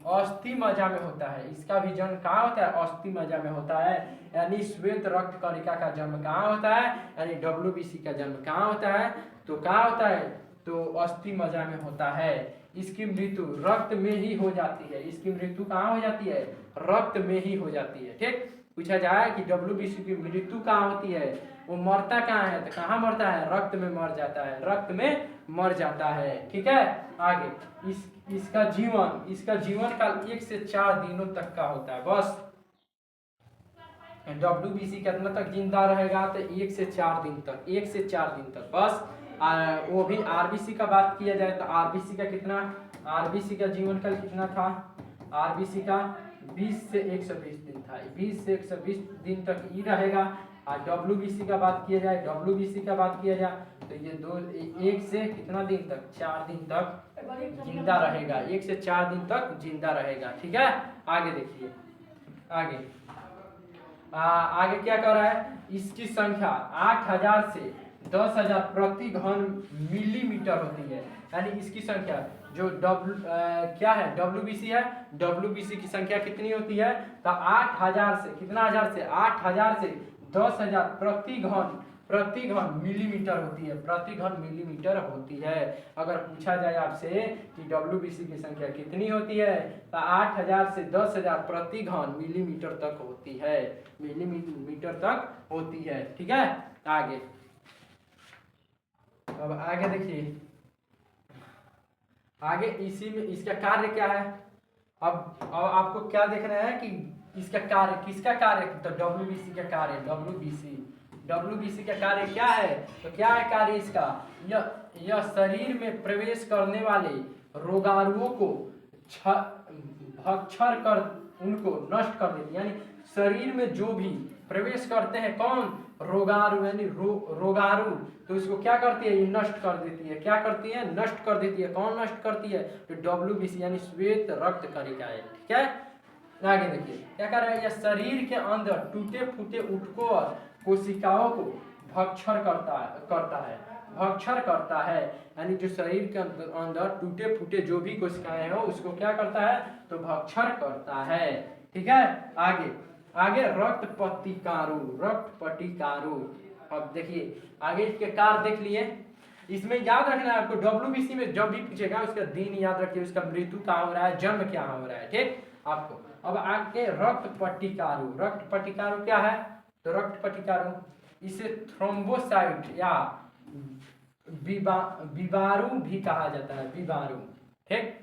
अस्थि मज्जा में होता है। इसका भी जन्म कहाँ होता है, अस्थि मज्जा में होता है। यानी श्वेत रक्त कणिका का जन्म कहाँ होता है, यानी WBC का जन्म कहाँ होता है, तो कहाँ होता है, तो अस्थि मज्जा में होता है। इसकी मृत्यु रक्त में ही हो जाती है। इसकी मृत्यु कहाँ हो जाती है, रक्त में ही हो जाती है। ठीक, पूछा जाए कि WBC की मृत्यु कहाँ होती है, वो मरता कहाँ है, तो कहाँ मरता है, रक्त में मर जाता है, रक्त में मर जाता है। ठीक है, आगे इसका जीवन काल 1 से 4 दिनों तक का होता है बस। WBC कितना तक जिंदा रहेगा, तो 1 से 4 दिन तक, 1 से 4 दिन तक बस। वो भी RBC का बात किया जाए तो RBC का जीवन काल कितना था, RBC का 20 से 120 दिन था, 20 से 120 दिन तक ये रहेगा। और WBC का बात किया जाए तो ये 1 से कितना दिन तक, 4 दिन तक जिंदा रहेगा, 1 से 4 दिन तक जिंदा रहेगा। ठीक है, आगे देखिए, आगे क्या कर रहा है, इसकी संख्या 8000 से 10,000 प्रति घन मिलीमीटर होती है। यानी इसकी संख्या जो क्या है, WBC है, WBC की संख्या कितनी होती है, तो 8000 से कितना, 8000 से 10,000 प्रति घन मिलीमीटर होती है, प्रति घन मिलीमीटर होती है। अगर पूछा जाए आपसे कि WBC की संख्या कितनी होती है, तो 8000 से 10,000 प्रति घन मिलीमीटर तक होती है, मिलीमीटर तक होती है। ठीक है, आगे अब आगे देखिए, आगे इसी में इसका कार्य क्या है। अब आपको क्या देखना है कि इसका कार्य, किसका कार्य, तो WBC का कार्य, WBC का कार्य क्या है, तो क्या है कार्य इसका, यह शरीर में प्रवेश करने वाले रोगाणुओं को भक्षण कर उनको नष्ट कर देती है। यानी शरीर में जो भी प्रवेश करते हैं कौन, रोगाणु, यानी रोगाणु, तो इसको क्या करती है, ये नष्ट कर देती है। क्या करती है, नष्ट कर देती है। कौन नष्ट करती है, तो WBC यानी श्वेत रक्त कणिकाएं। ठीक है, आगे देखिए क्या कर रहा है, यह शरीर के अंदर टूटे फूटे ऊतकों और कोशिकाओं को भक्षण करता है। यानी जो शरीर के अंदर टूटे फूटे जो भी कोशिकाएं हैं उसको क्या करता है, तो भक्षण करता है। ठीक है, आगे रक्त पट्टिकारू। अब देखिए आगे इसके कार्य देख लिए। इसमें याद रखना है आपको, WBC में जब भी पूछेगा उसका दिन याद रखिए, उसका मृत्यु कहाँ हो रहा है, जन्म क्या हो रहा है। ठीक, आपको अब आगे रक्त पट्टिकारू क्या है, तो रक्त पट्टिकारू इसे थ्रोम्बोसाइट या विबारू भी कहा जाता है, विबारू। ठीक,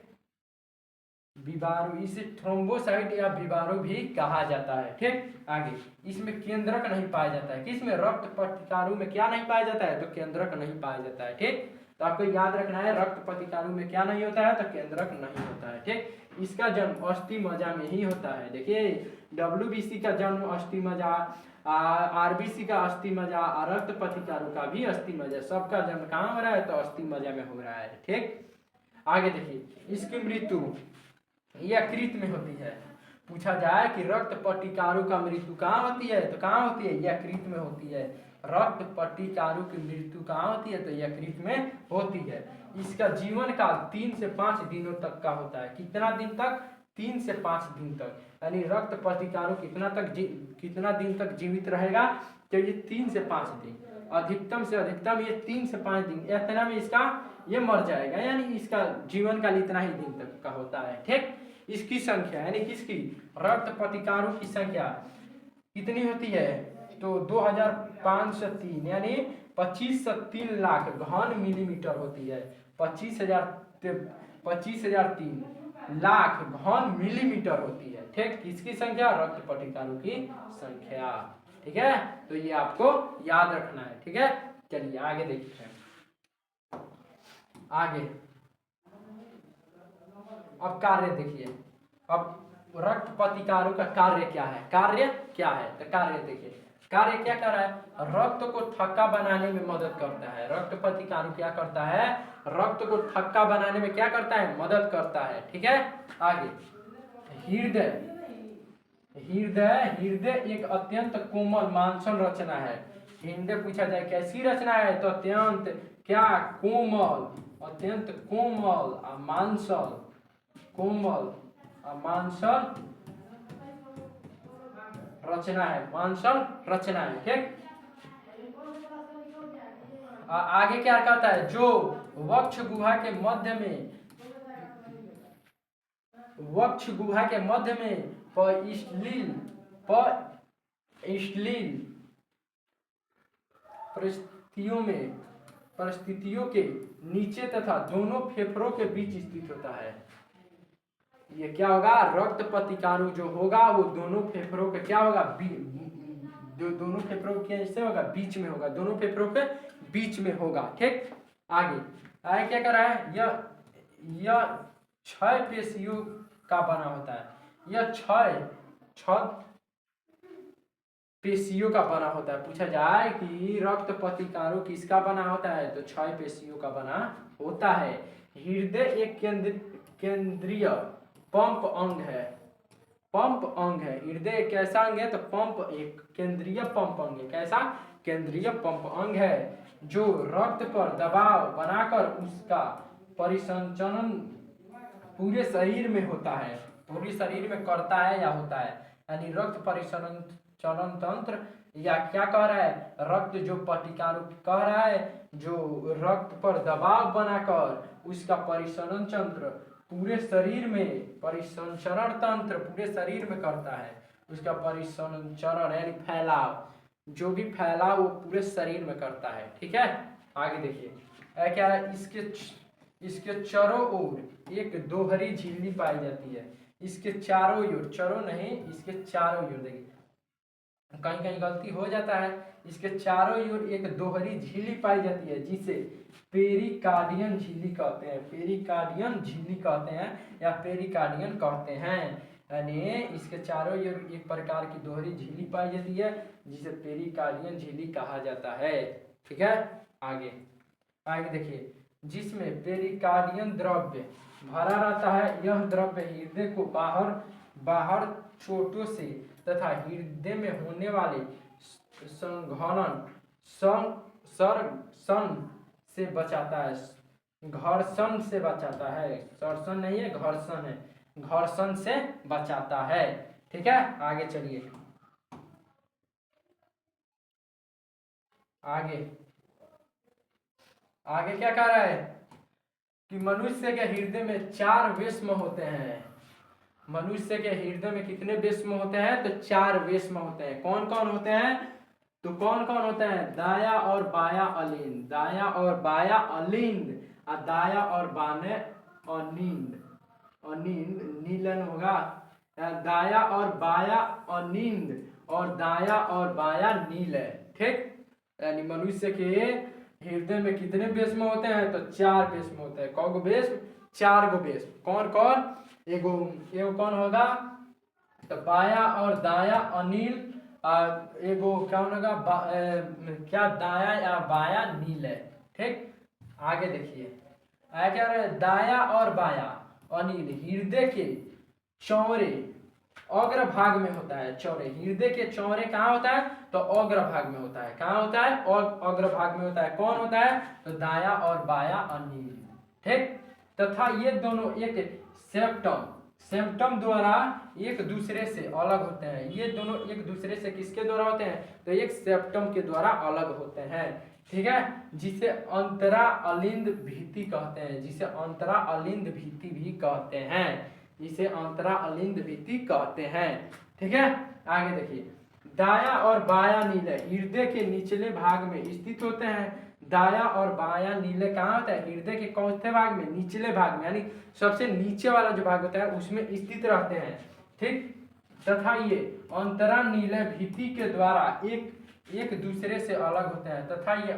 विबारू, इसे थ्रोम्बोसाइट या विबारू भी कहा जाता है। ठीक, आगे इसमें केंद्रक नहीं पाया जाता है। किसमें, रक्त पट्टिकारू में क्या नहीं पाया जाता है, तो केंद्रक नहीं पाया जाता है। ठीक, तो आपको याद रखना है रक्त पट्टिकारू में क्या नहीं होता है, तो केंद्रक नहीं होता है। ठीक, इसका जन्म अस्थि मज्जा में ही होता है। देखिए WBC का जन्म अस्थि मज्जा, RBC का अस्थि मज्जा, रक्त पट्टिकारू का भी अस्थि मज्जा, सबका जन्म कहाँ हो रहा है, तो अस्थि मज्जा में हो रहा है। ठीक, आगे देखिए इसकी मृत्यु यकृत में होती है। पूछा जाए कि रक्त पट्टिकारों का मृत्यु कहाँ होती है, तो कहाँ होती है, यकृत में होती है। रक्त पट्टिकारों की मृत्यु कहाँ होती है, तो यकृत में होती है। इसका जीवन काल 3 से 5 दिनों तक का होता है। कितना दिन तक, 3 से 5 दिन तक। यानी रक्त पट्टिकारों कितना दिन तक जीवित रहेगा, तो ये 3 से 5 दिन, अधिकतम से अधिकतम ये 3 से 5 दिन, इतना में इसका ये मर जाएगा। यानी इसका जीवन काल इतना ही दिन तक का होता है। ठीक, इसकी संख्या यानी किसकी, रक्त पट्टिकारों की संख्या कितनी होती है, तो 2503 यानी 25 से 3 लाख घन मिलीमीटर होती है। 25,003 लाख घन मिलीमीटर होती है। ठीक, किसकी संख्या, रक्त पट्टिकारों की संख्या। ठीक है, तो ये आपको याद रखना है। ठीक है, चलिए आगे देखते हैं। आगे अब कार्य देखिए। अब रक्त पट्टिकारों का कार्य क्या है, कार्य क्या है, तो कार्य देखिए। कार्य क्या कर रहा है, रक्त को थक्का बनाने में मदद करता है। रक्त पट्टिकारों क्या करता है, रक्त को थक्का बनाने में क्या करता है, मदद करता है। ठीक है, आगे हृदय। हृदय एक अत्यंत कोमल मांसल रचना है। हृदय पूछा जाए कैसी रचना है, तो अत्यंत क्या, कोमल, अत्यंत कोमल और मांसल, कोमल और मांसल रचना है, मांसल रचना है। ठीक, आगे क्या करता है, जो वक्ष गुहा के मध्य में, वक्ष गुहा के मध्य में परिस्थितियों के नीचे तथा दोनों फेफड़ों के बीच स्थित होता है। ये क्या होगा, रक्त पट्टिकारों जो होगा वो दोनों फेफड़ों के क्या होगा, दोनों फेफड़ों के ऐसे होगा, बीच में होगा, दोनों फेफड़ों के बीच में होगा। ठीक, आगे क्या कर रहा है, यह 6 पेशियों का बना होता है। यह 6 पेशियों का बना होता है। पूछा जाए कि रक्त पट्टिकारों किसका बना होता है, तो 6 पेशियों का बना होता है। हृदय एक केंद्रीय पंप अंग है, पंप अंग है। हृदय एक कैसा अंग है, तो पंप, एक केंद्रीय पंप अंग है। कैसा, केंद्रीय पंप अंग है, जो रक्त पर दबाव बनाकर उसका परिसंचरण पूरे शरीर में होता है, पूरे शरीर में करता है या होता है। यानी रक्त परिसंचरण तंत्र, या क्या कह रहा है, रक्त जो पट्टिकारों कह रहा है, जो रक्त पर दबाव बनाकर उसका परिसंचरण तंत्र पूरे शरीर में, परिसंचरण तंत्र पूरे शरीर में करता है। उसका परिसंचरण यानी फैलाव, जो भी फैलाव वो पूरे शरीर में करता है। ठीक है, आगे देखिए क्या है, इसके चारों ओर एक दोहरी झिल्ली पाई जाती है। इसके चारों ओर, चारों नहीं, इसके चारों ओर, देखिए कहीं कहीं गलती हो जाता है। इसके चारों ओर एक दोहरी झिल्ली पाई जाती है, जिसे पेरिकार्डियन झिल्ली कहते हैं। पेरिकार्डियन झिल्ली कहते हैं या पेरिकार्डियन कहते हैं। यानी इसके चारों ओर एक प्रकार की दोहरी झिल्ली पाई जाती है, जिसे पेरिकार्डियन झिल्ली कहा जाता है। ठीक है, आगे देखिए, जिसमें पेरिकार्डियन द्रव्य भरा रहता है। यह द्रव्य हृदय को बाहर चोटों से तथा हृदय में होने वाले घर्षण से बचाता है। घर्षण से बचाता है, सर्षण नहीं है, घर्षण है, घर्षण से बचाता है। ठीक है, आगे चलिए। आगे क्या कह रहा है कि मनुष्य के हृदय में 4 वेश्म होते हैं। मनुष्य के हृदय में कितने वेश्म होते हैं, तो 4 वेश्म होते हैं। कौन कौन होते हैं, तो कौन कौन होते हैं, दाया और बाया अलिंद, दाया और बाया अलिंद, और दाया और बाने अनिंद, अनिंद नीलन होगा, दाया और बाया अनिंद और दाया और बाया नील है। ठीक, यानी मनुष्य के हृदय में कितने वेश्म होते हैं, तो 4 वेश्म होते हैं। कौन गो वेश्म, 4 गो वेश्म। कौन कौन, एगो कौन होगा, तो बाया और दाया अनिल, एगो क्या होगा, क्या दाया या बाया नील है। ठीक, आगे देखिए क्या रहे, दाया और बाया अनिल हृदय के चौरे अग्र भाग में होता है। चौड़े हृदय के चौड़े कहाँ होता है? तो अग्र भाग में होता है। कहाँ होता है? और अग्र भाग में होता है। कौन होता है? तो दाया और बाया अनिल। ठीक, तथा ये दोनों एक सेप्टम द्वारा एक दूसरे से अलग होते हैं। ये दोनों एक दूसरे से किसके द्वारा होते हैं? तो एक सेप्टम के द्वारा अलग होते हैं। ठीक है, जिसे अंतरा अलिंद भीति कहते हैं। जिसे अंतरा अलिंद भीति भी कहते हैं। जिसे अंतरा अलिंद भीति कहते हैं। ठीक है, आगे देखिए, दाया और बाया नीले हृदय के निचले भाग में स्थित होते हैं। दाया और बाया नीले कहाँ होता है? हृदय के कौन से भाग में? निचले भाग में, यानी सबसे नीचे वाला जो भाग होता है उसमें स्थित रहते हैं। ठीक, तथा ये अंतरा नीले भीति के द्वारा एक दूसरे से अलग होते हैं। तथा ये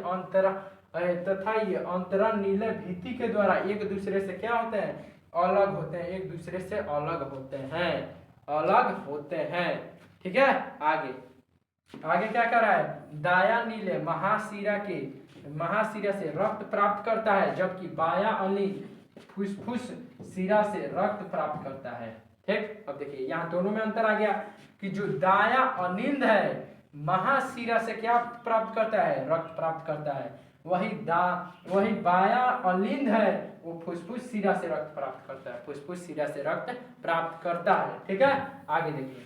अंतरा नीले भीति के द्वारा एक दूसरे से क्या होते हैं? अलग होते हैं। एक दूसरे से अलग होते हैं। अलग होते हैं। ठीक है, आगे क्या कर रहा है? दाया नीले महाशिरा से रक्त प्राप्त करता है, जबकि बाया अनिल फुसफुस शिरा से रक्त प्राप्त करता है। ठीक, अब देखिए यहाँ दोनों में अंतर आ गया कि जो दाया अनिंद है महाशिरा से क्या प्राप्त करता है? रक्त प्राप्त करता है। वही बाया अलिंद है वो फुसफुस शिरा से रक्त प्राप्त करता है। फुसफुस शिरा से रक्त प्राप्त करता है। ठीक है, आगे देखिए,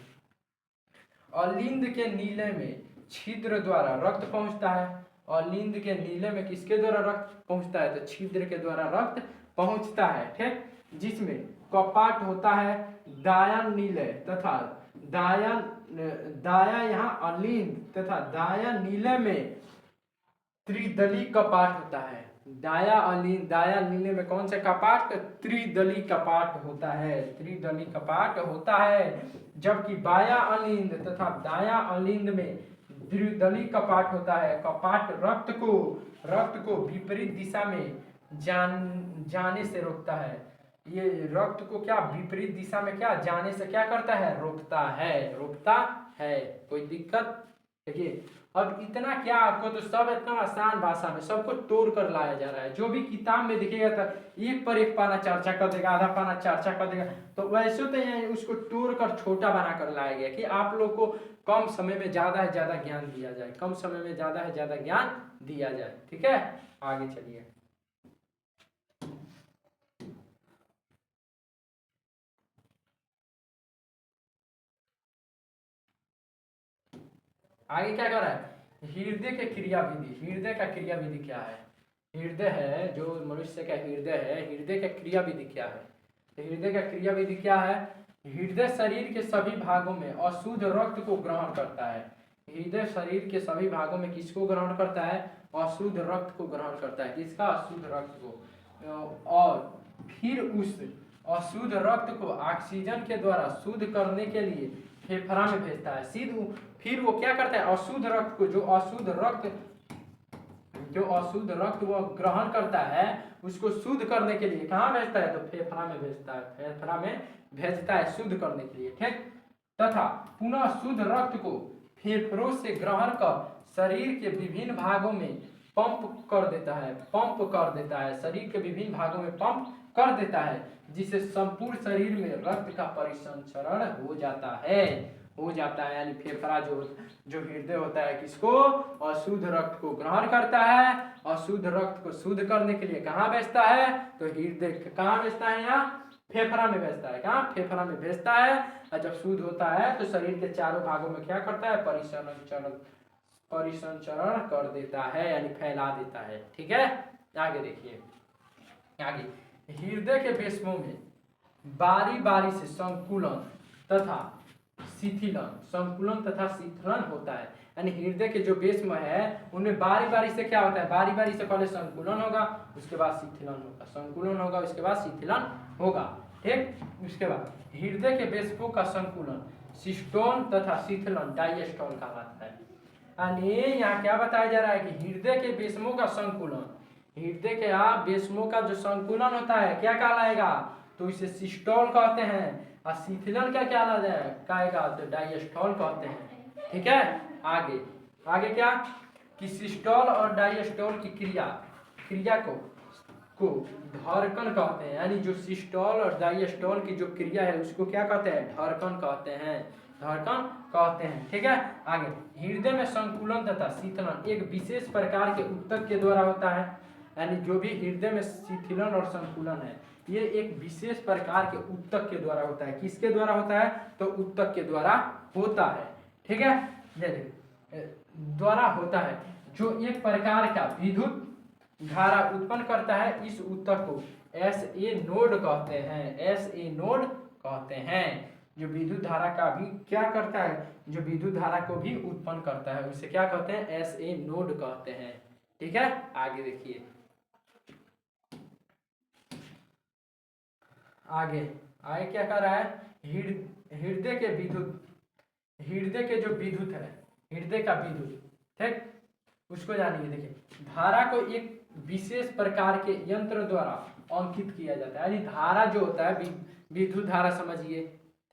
अलिंद के नीले में छिद्र द्वारा रक्त पहुंचता है। अलिंद के नीले में किसके द्वारा रक्त पहुंचता है? तो छिद्र के द्वारा रक्त पहुंचता है। ठीक, जिसमें कपाट होता है दाया नीले तथा दाया यहाँ अलिंद तथा दाया नीले में त्रिदली कपाट होता है। दाया नीले में कौन सा कपाट? तो त्रिदली कपाट होता है। त्रिदली कपाट होता है, जबकि बाया अलिंद तथा दाया अलिंद में द्विदली कपाट होता है। कपाट रक्त को विपरीत दिशा में जाने से रोकता है। ये रक्त को क्या विपरीत दिशा में क्या जाने से क्या करता है? रोकता है। कोई दिक्कत? देखिए, अब इतना क्या आपको तो सब इतना आसान भाषा में सबको तोड़ कर लाया जा रहा है। जो भी किताब में दिखेगा था एक पर एक पाना चर्चा कर देगा, आधा पाना चर्चा कर देगा, तो वैसे तो यहाँ उसको तोड़ कर छोटा बना कर लाया गया कि आप लोग को कम समय में ज्यादा है ज्यादा ज्ञान दिया जाए। कम समय में ज्यादा है ज्यादा ज्ञान दिया जाए। ठीक है, आगे चलिए, आगे क्या कर रहा है? हृदय के क्रिया विधि। हृदय का क्रिया विधि क्या है? हृदय है जो मनुष्य का हृदय है, हृदय का क्रिया विधि क्या है? तो हृदय का क्रिया विधि क्या है? हृदय शरीर के सभी भागों में अशुद्ध रक्त को ग्रहण करता है। हृदय शरीर के सभी भागों में किसको ग्रहण करता है? अशुद्ध रक्त को ग्रहण करता है। किसका? अशुद्ध रक्त को। और फिर उस अशुद्ध रक्त को ऑक्सीजन के द्वारा शुद्ध करने के लिए फेफड़ा में भेजता है। फिर वो क्या करता है? अशुद्ध रक्त को जो अशुद्ध रक्त वो ग्रहण करता है उसको शुद्ध करने के लिए कहाँ भेजता है? तो फेफड़ा में भेजता है। फेफड़ा में भेजता है शुद्ध करने के लिए। ठीक, तथा पुनः शुद्ध रक्त को फेफड़ों से ग्रहण कर शरीर के विभिन्न भागों में पंप कर देता है। शरीर के विभिन्न भागों में पंप कर देता है, जिससे संपूर्ण शरीर में रक्त का परिसंचरण हो जाता है। यानी फेफड़ा जो हृदय होता है किसको? अशुद्ध रक्त को ग्रहण करता है। अशुद्ध रक्त को शुद्ध करने के लिए कहाँ भेजता है? तो हृदय कहाँ भेजता है? यहाँ फेफड़ा में भेजता है। कहाँ? फेफड़ा में भेजता है। और जब शुद्ध होता है तो शरीर के चारों भागों में क्या करता है? परिसंचरण कर देता है, यानी फैला देता है। ठीक है, आगे देखिए, आगे हृदय के पेशियों में बारी बारी से संकुलन तथा शीतलन होता है। यानी हृदय के जो पेशियां है उनमें बारी बारी से क्या होता है? बारी बारी से पहले संकुलन होगा, उसके बाद शीतलन होगा, संकुलन होगा, उसके बाद शीतलन होगा। ठीक, उसके बाद हृदय के पेशियों का संकुलन सिस्टोन तथा शीतलन डायस्टोल कहलाता है। यानी यहाँ क्या बताया जा रहा है कि हृदय के पेशियों का संकुलन, हृदय के पेशियों का जो संकुलन होता है क्या कहलाएगा? तो इसे सिस्टोल कहते हैं। और शीतलन क्या कहेगा? तो डायस्टोल कहते हैं। ठीक है, आगे क्या कि सिस्टोल और डायस्टोल की क्रिया को ढरकन कहते हैं, यानी जो सिस्टोल और डायस्टोल की जो क्रिया है उसको क्या कहते हैं, ढरकन कहते हैं, ढरकन कहते हैं। ठीक है, आगे हृदय में संकुलन तथा शीतलन एक विशेष प्रकार के ऊतक के द्वारा होता है, यानी जो भी हृदय में शिथिलन और संकुलन है ये एक विशेष प्रकार के ऊतक के द्वारा होता है। किसके द्वारा होता है, तो ऊतक के द्वारा होता है। ठीक है, द्वारा होता है, जो एक प्रकार का विद्युत धारा उत्पन्न करता है। इस ऊतक को SA नोड कहते हैं, SA नोड कहते हैं। जो विद्युत धारा का भी क्या करता है, जो विद्युत धारा को भी उत्पन्न करता है उसे क्या कहते हैं, SA नोड कहते हैं। ठीक है, आगे देखिए, आगे आगे क्या कर रहा है, हृदय के विद्युत, हृदय के जो विद्युत है, हृदय का विद्युत, ठीक, उसको जानिए। देखिए, धारा को एक विशेष प्रकार के यंत्र द्वारा अंकित किया जाता है, यानी धारा जो होता है विद्युत धारा समझिए,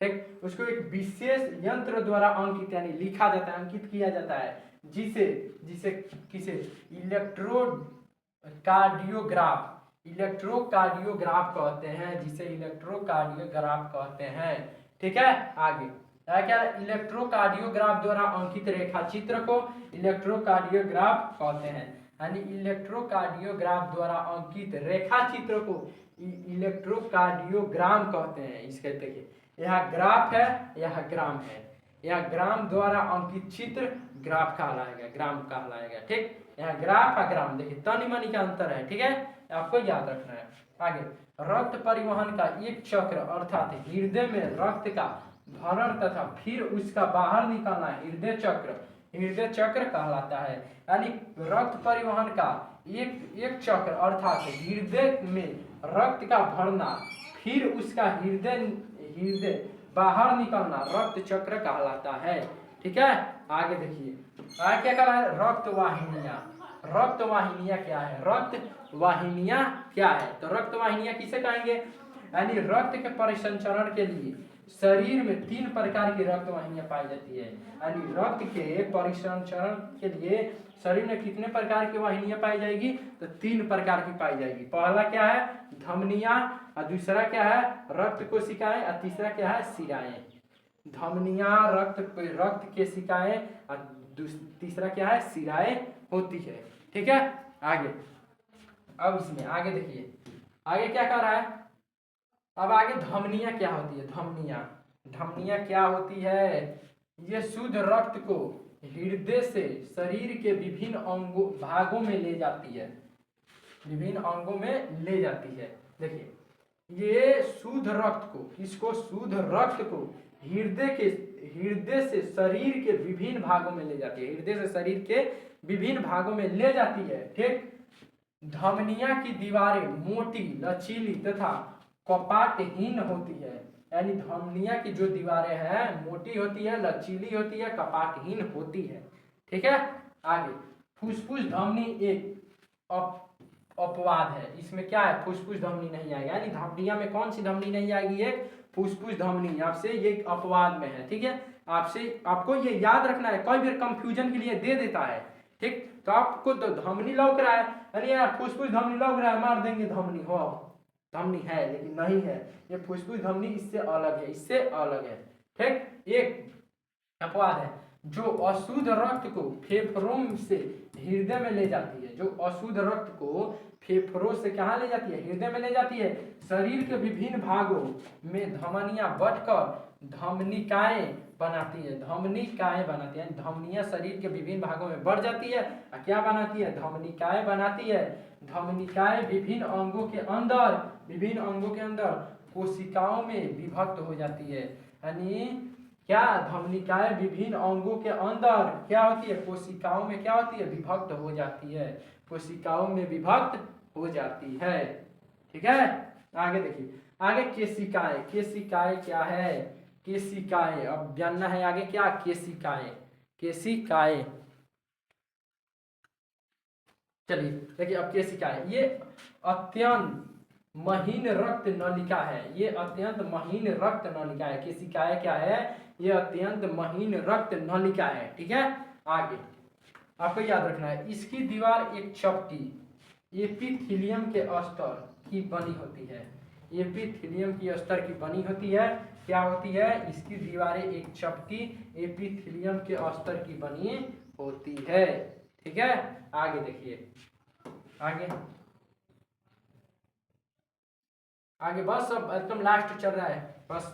ठीक, उसको एक विशेष यंत्र द्वारा अंकित यानी लिखा जाता है, अंकित किया जाता है, जिसे जिसे किसे इलेक्ट्रोकार्डियोग्राफ, इलेक्ट्रोकार्डियोग्राफ कहते हैं, जिसे इलेक्ट्रोकार्डियोग्राफ कहते हैं। ठीक है, आगे क्या, इलेक्ट्रोकार्डियोग्राफ द्वारा अंकित रेखा चित्र को इलेक्ट्रोकार्डियोग्राफ कहते हैं, यानी इलेक्ट्रोकार्डियोग्राफ द्वारा अंकित रेखा चित्र को इलेक्ट्रोकार्डियोग्राम कहते हैं। इसके देखिए, यह ग्राफ है, यह ग्राम है, यह ग्राम द्वारा अंकित चित्र ग्राफ कहलाएगा, ग्राम कहलाएगा। ठीक, यह ग्राफ और ग्राम देखिए तनी मनी का अंतर है। ठीक है, आपको याद रखना है। आगे, रक्त परिवहन का एक चक्र अर्थात हृदय में रक्त का भरण तथा फिर उसका बाहर निकलना हृदय चक्र, हृदय चक्र कहलाता है। यानी रक्त परिवहन का एक चक्र अर्थात हृदय में रक्त का भरना फिर उसका हृदय बाहर निकलना रक्त चक्र कहलाता है। ठीक है, आगे देखिए, आगे क्या कह रहा है, रक्त वाहिनियां। रक्त वाहिनियां क्या है, रक्त वाहिनियां क्या है, तो रक्त वाहिनियां किसे कहेंगे, यानी रक्त के परिसंचरण के लिए शरीर में 3 प्रकार की रक्त वाहिनियां पाई जाती है। यानी रक्त के परिसंचरण के लिए शरीर में कितने प्रकार की वाहिनियां पाई जाएगी, तो 3 प्रकार की पाई जाएगी। पहला क्या है, धमनियां, और दूसरा क्या है, रक्त कोशिकाएं, और तीसरा क्या है, शिराएं। धमनियां रक्त के शिकाएं, और तीसरा क्या है, शिराएं होती है। ठीक है, आगे अब इसमें आगे देखिए, आगे क्या कर रहा है, अब आगे धमनियां क्या होती है, धमनियां, धमनियां क्या होती है, ये शुद्ध रक्त को हृदय से शरीर के विभिन्न भागों में ले जाती है, विभिन्न अंगों में ले जाती है। देखिए, ये शुद्ध रक्त को, इसको शुद्ध रक्त को हृदय से शरीर के विभिन्न भागों में ले जाती है, हृदय से शरीर के विभिन्न भागों में ले जाती है। ठीक, धमनियां की दीवारें मोटी, लचीली तथा कपाटहीन होती है, यानी धमनियां की जो दीवारें हैं मोटी होती है, लचीली होती है, कपाटहीन होती है। ठीक है, आगे फुसफुस धमनी एक अपवाद है, इसमें क्या है, फुसफुस धमनी नहीं आएगा, यानी धमनियां में कौन सी धमनी नहीं आएगी, एक फुसफुस धमनी, आपसे ये अपवाद में है। ठीक है, आपको ये याद रखना है, कोई भी कंफ्यूजन के लिए दे देता है। ठीक, तो आपको तो धमनी लौक रहा है, यानी यार फुसफुस धमनी लौक रहा है, मार देंगे धमनी, हो धमनी है लेकिन नहीं है, ये फुसफुस धमनी इससे अलग है, इससे अलग है। ठीक, एक अपवाद है, जो अशुद्ध रक्त को फेफड़ों से हृदय में ले जाती है, जो अशुद्ध रक्त को फेफड़ों से कहाँ ले जाती है, हृदय में ले जाती है। शरीर के विभिन्न भागों में धमनियां बंटकर धमनिकाएं बनाती है, धमनिकाएं बनाती है, धमनियां शरीर के विभिन्न भागों में बढ़ जाती है, क्या बनाती है, धमनिकाएं बनाती है। धमनिकाएं विभिन्न अंगों के अंदर कोशिकाओं में विभक्त हो जाती है, यानी क्या, धमनिकाएं विभिन्न अंगों के अंदर क्या होती है, कोशिकाओं में क्या होती है, विभक्त हो जाती है, कोशिकाओं में विभक्त हो जाती है। ठीक है, आगे देखिए, आगे केशिकाएं, केशिकाएं क्या है, केशिकाएं, अब जानना है आगे क्या, केशिकाएं, केशिकाएं, चलिए देखिए, अब केशिकाएं, ये अत्यंत महीन रक्त नलिका है, ये अत्यंत महीन रक्त नलिका है। केशिकाएं क्या है, ये अत्यंत महीन रक्त नलिका है। ठीक है, आगे आपको याद रखना है, इसकी दीवार एक चपटी, एपिथेलियम के स्तर की बनी होती है। एपिथेलियम की स्तर की बनी होती है। क्या होती है? इसकी दीवारें एक चपटी एपिथेलियम के स्तर की बनी होती है। ठीक है, आगे देखिए, आगे आगे बस अब एकदम लास्ट चल रहा है, बस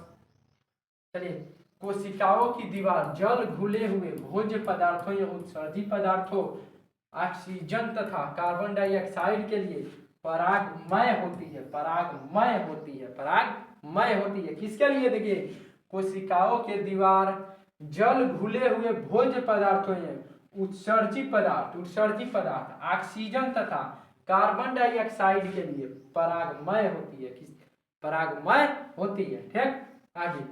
चलिए। कोशिकाओं की दीवार जल घुले हुए भोज्य पदार्थों या उत्सर्जी पदार्थों, ऑक्सीजन तथा कार्बन डाइऑक्साइड के लिए परागमय होती है। परागमय होती है, परागमय होती है। किसके लिए? देखिए, कोशिकाओं के दीवार जल घुले हुए भोज्य पदार्थों या उत्सर्जी पदार्थ ऑक्सीजन तथा कार्बन डाइऑक्साइड के लिए परागमय होती है। किस? परागमय होती है। ठीक, आगे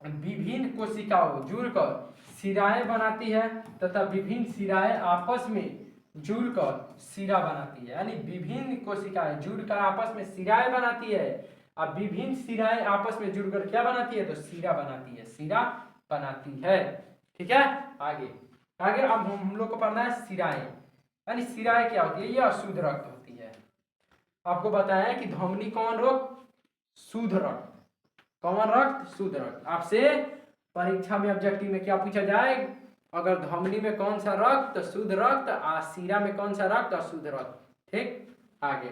विभिन्न कोशिकाओं जुड़कर सिराएं बनाती है तथा विभिन्न सिराएं आपस में जुड़कर सिरा बनाती है। यानी विभिन्न कोशिकाएं जुड़कर आपस में सिराएं बनाती है, और विभिन्न सिराएं आपस में जुड़कर क्या बनाती है? तो सिरा बनाती है, सिरा बनाती है। ठीक है, आगे आगे अब हम लोग को पढ़ना है सिराएं। यानी सिराएं क्या होती है? यह अशुद्ध रक्त होती है। आपको बताया कि धमनी कौन रोग? शुद्ध रक्त। कौन रक्त? शुद्ध रक्त। आपसे परीक्षा में ऑब्जेक्टिव में क्या पूछा जाए? अगर धमनी में कौन सा रक्त? तो शुद्ध रक्त। शिरा में कौन सा रक्त? अशुद्ध रक्त। ठीक, आगे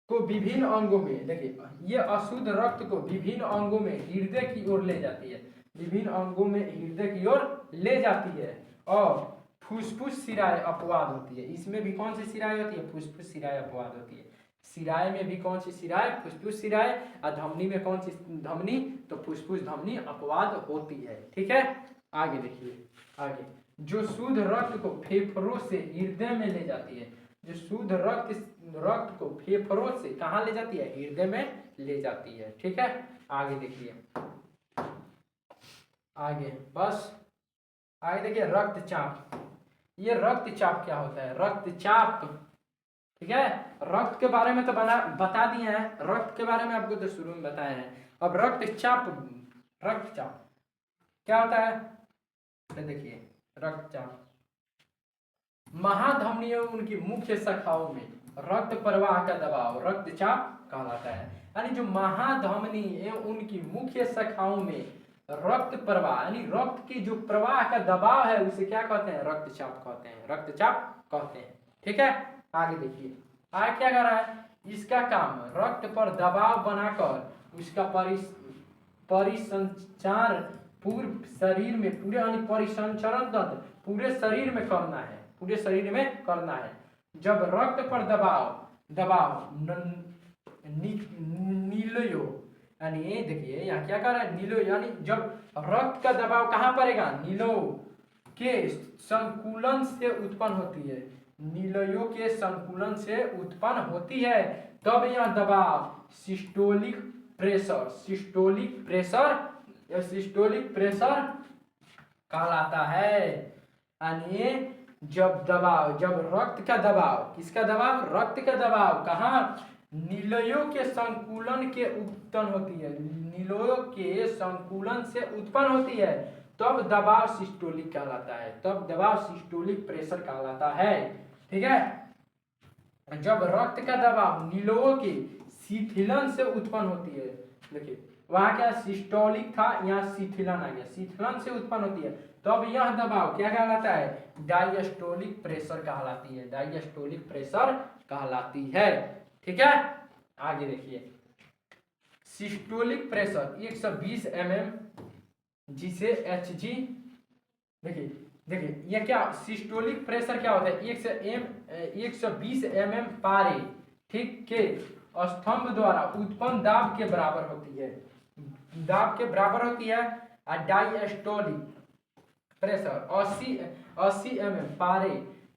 को विभिन्न अंगों में, देखिए ये अशुद्ध रक्त को विभिन्न अंगों में हृदय की ओर ले जाती है। विभिन्न अंगों में हृदय की ओर ले जाती है, और फुसफुस सिराएं अपवाद होती है। इसमें भी कौन सी सिराएं होती है? फुसफुस सिराएं अपवाद होती है। सिराएं में भी कौन सी सिराएं? फुसफुस सिराएं। और धमनी में कौन सी धमनी? तो फुसफुस धमनी अपवाद होती है। ठीक है, आगे देखिए, आगे जो शुद्ध रक्त को फेफड़ों से हृदय में ले जाती है। जो शुद्ध रक्त को फेफड़ों से कहाँ ले जाती है? हृदय में ले जाती है। ठीक है, आगे देखिए, आगे बस आगे देखिए रक्तचाप। ये रक्तचाप क्या होता है? रक्तचाप, ठीक है, रक्त के बारे में तो बता दिए हैं। रक्त के बारे में आपको तो शुरू में बताया है। अब रक्तचाप क्या होता है? तो देखिए, रक्तचाप महाधमनियों उनकी मुख्य शाखाओं में रक्त प्रवाह का दबाव रक्तचाप कहलाता है। यानी जो महाधमनी है उनकी मुख्य शाखाओं में रक्त प्रवाह, यानी रक्त की जो प्रवाह का दबाव है उसे क्या कहते हैं? रक्तचाप कहते हैं, रक्तचाप कहते हैं। ठीक है, आगे देखिए, आगे क्या कर रहा है? इसका काम रक्त पर दबाव बनाकर उसका परिसंचार पूरे शरीर में, पूरे यानी परिसंचरण तंत्र पूरे शरीर में करना है, पूरे शरीर में करना है। जब रक्त पर दबाव नीलो, यानी देखिए यहाँ क्या कर रहा है? नीलो, यानी जब रक्त का दबाव कहाँ पड़ेगा? नीलो के संकुलन से उत्पन्न होती है। नीलयों के संकुलन से उत्पन्न होती है, तब यह दबाव सिस्टोलिक प्रेशर कहलाता है। यानी जब रक्त का दबाव, किसका दबाव? रक्त का दबाव कहाँ? नीलयों के संकुलन के उत्पन्न होती है, नीलयों के संकुलन से उत्पन्न होती है, तब दबाव सिस्टोलिक कहलाता है, तब दबाव सिस्टोलिक प्रेशर कहलाता है। ठीक है, जब रक्त का दबाव नीलयों के शिथिलन से उत्पन्न होती है, देखिए वहां क्या सिस्टोलिक था, यहाँ शिथिलन आ गया, शिथिलन से उत्पन्न होती है, तब यह दबाव क्या कहलाता है? डायस्टोलिक प्रेशर कहलाती है, डायस्टोलिक प्रेशर कहलाती है। ठीक है, आगे देखिए, सिस्टोलिक प्रेशर 120 mm, जिसे Hg, देखिए ये क्या सिस्टोलिक प्रेशर क्या होता है? 120 mm पारे, ठीक, के स्तंभ द्वारा उत्पन्न दाब के बराबर होती है, दाब के बराबर होती है। और डायस्टोलिक प्रेशर 80 mm पारे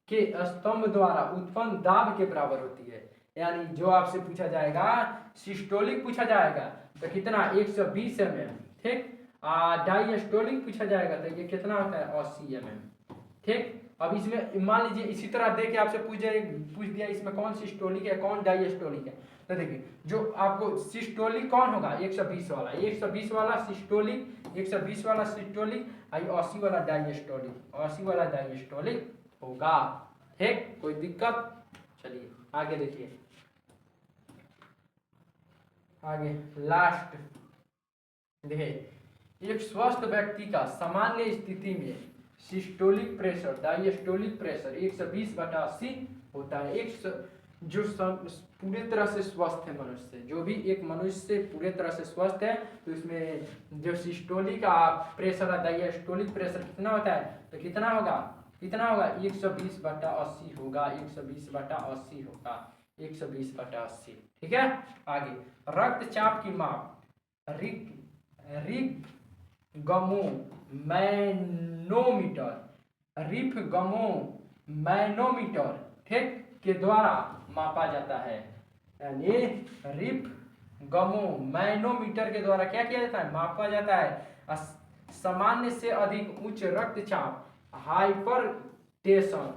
के स्तंभ द्वारा उत्पन्न दाब के बराबर होती है। यानी जो आपसे पूछा जाएगा सिस्टोलिक पूछा जाएगा तो कितना? 120 mm, ठीक, डायस्टोलिक पूछा जाएगा तो ये कितना होता है? 80 mm। ठीक, अब इसमें मान लीजिए इसी तरह देके आपसे पूछ दिया इसमें कौन सिस्टोलिक है कौन डायस्टोलिक है, तो देखिए जो आपको सिस्टोलिक कौन होगा? 120 वाला, 120 वाला सिस्टोलिक, 120 वाला सिस्टोलिक, 80 वाला डायस्टोलिक, 80 वाला डायस्टोलिक होगा। ठीक, कोई दिक्कत? चलिए आगे देखिए, आगे लास्ट देखिए, एक स्वस्थ व्यक्ति का सामान्य स्थिति में सिस्टोलिक प्रेशर डायस्टोलिक प्रेशर 120/80 होता है। जो पूरे तरह से स्वस्थ है मनुष्य, जो भी एक मनुष्य पूरे तरह से स्वस्थ है, तो इसमें जो सिस्टोलिक का प्रेशर है डायस्टोलिक प्रेशर कितना होता है, तो कितना होगा 120/80 होगा, 120/80 होगा, 120/80। ठीक है, आगे रक्तचाप की माप रिपगमोमैनोमीटर ठीक के द्वारा मापा जाता है। यानी रिपगमोमैनोमीटर के द्वारा क्या किया जाता है, मापा जाता है। सामान्य से अधिक उच्च रक्तचाप हाइपरटेंशन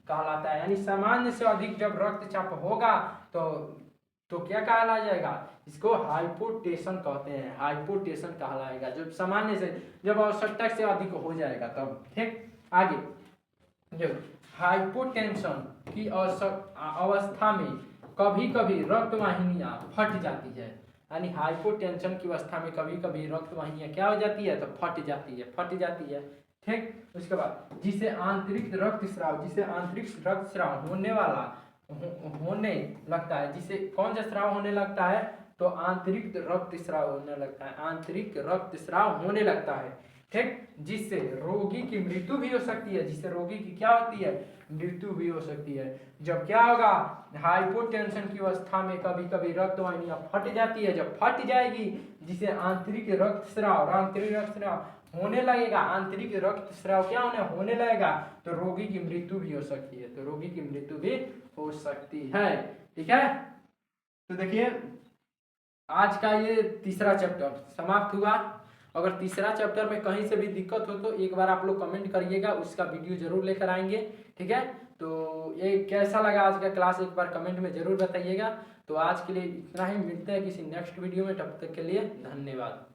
कहलाता है। यानी सामान्य से अधिक जब रक्तचाप होगा तो क्या कहला जाएगा, इसको हाइपोटेंशन कहते हैं, हाइपोटेंशन कहलाएगा जब सामान्य से, जब आवश्यकता से अधिक हो जाएगा तब। ठीक, आगे जो हाइपोटेंशन की अवस्था में कभी कभी रक्त वाहिनियां फट जाती है। यानी हाइपोटेंशन की अवस्था में कभी कभी रक्त वाहिनियां क्या हो जाती है, तो फट जाती है। ठीक, उसके बाद जिसे आंतरिक रक्तस्राव होने लगता है, जिसे कौन सा स्राव होने लगता है, तो आंतरिक रक्तस्राव होने लगता है। ठीक, जिससे रोगी की मृत्यु भी हो सकती है, जिससे रोगी की क्या होती है, मृत्यु भी हो सकती है। जब क्या होगा, हाइपोटेंशन की अवस्था में कभी कभी रक्त वाहिनियां फट जाती है, जब फट जाएगी जिसे आंतरिक रक्तस्राव होने लगेगा, आंतरिक रक्तस्राव क्या होने लगेगा, तो रोगी की मृत्यु भी हो सकती है, हो सकती है। ठीक है, तो देखिए आज का ये तीसरा चैप्टर समाप्त हुआ। अगर तीसरा चैप्टर में कहीं से भी दिक्कत हो तो एक बार आप लोग कमेंट करिएगा, उसका वीडियो जरूर लेकर आएंगे। ठीक है, तो ये कैसा लगा आज का क्लास एक बार कमेंट में जरूर बताइएगा। तो आज के लिए इतना ही, मिलते हैं किसी नेक्स्ट वीडियो में, तब तक के लिए धन्यवाद।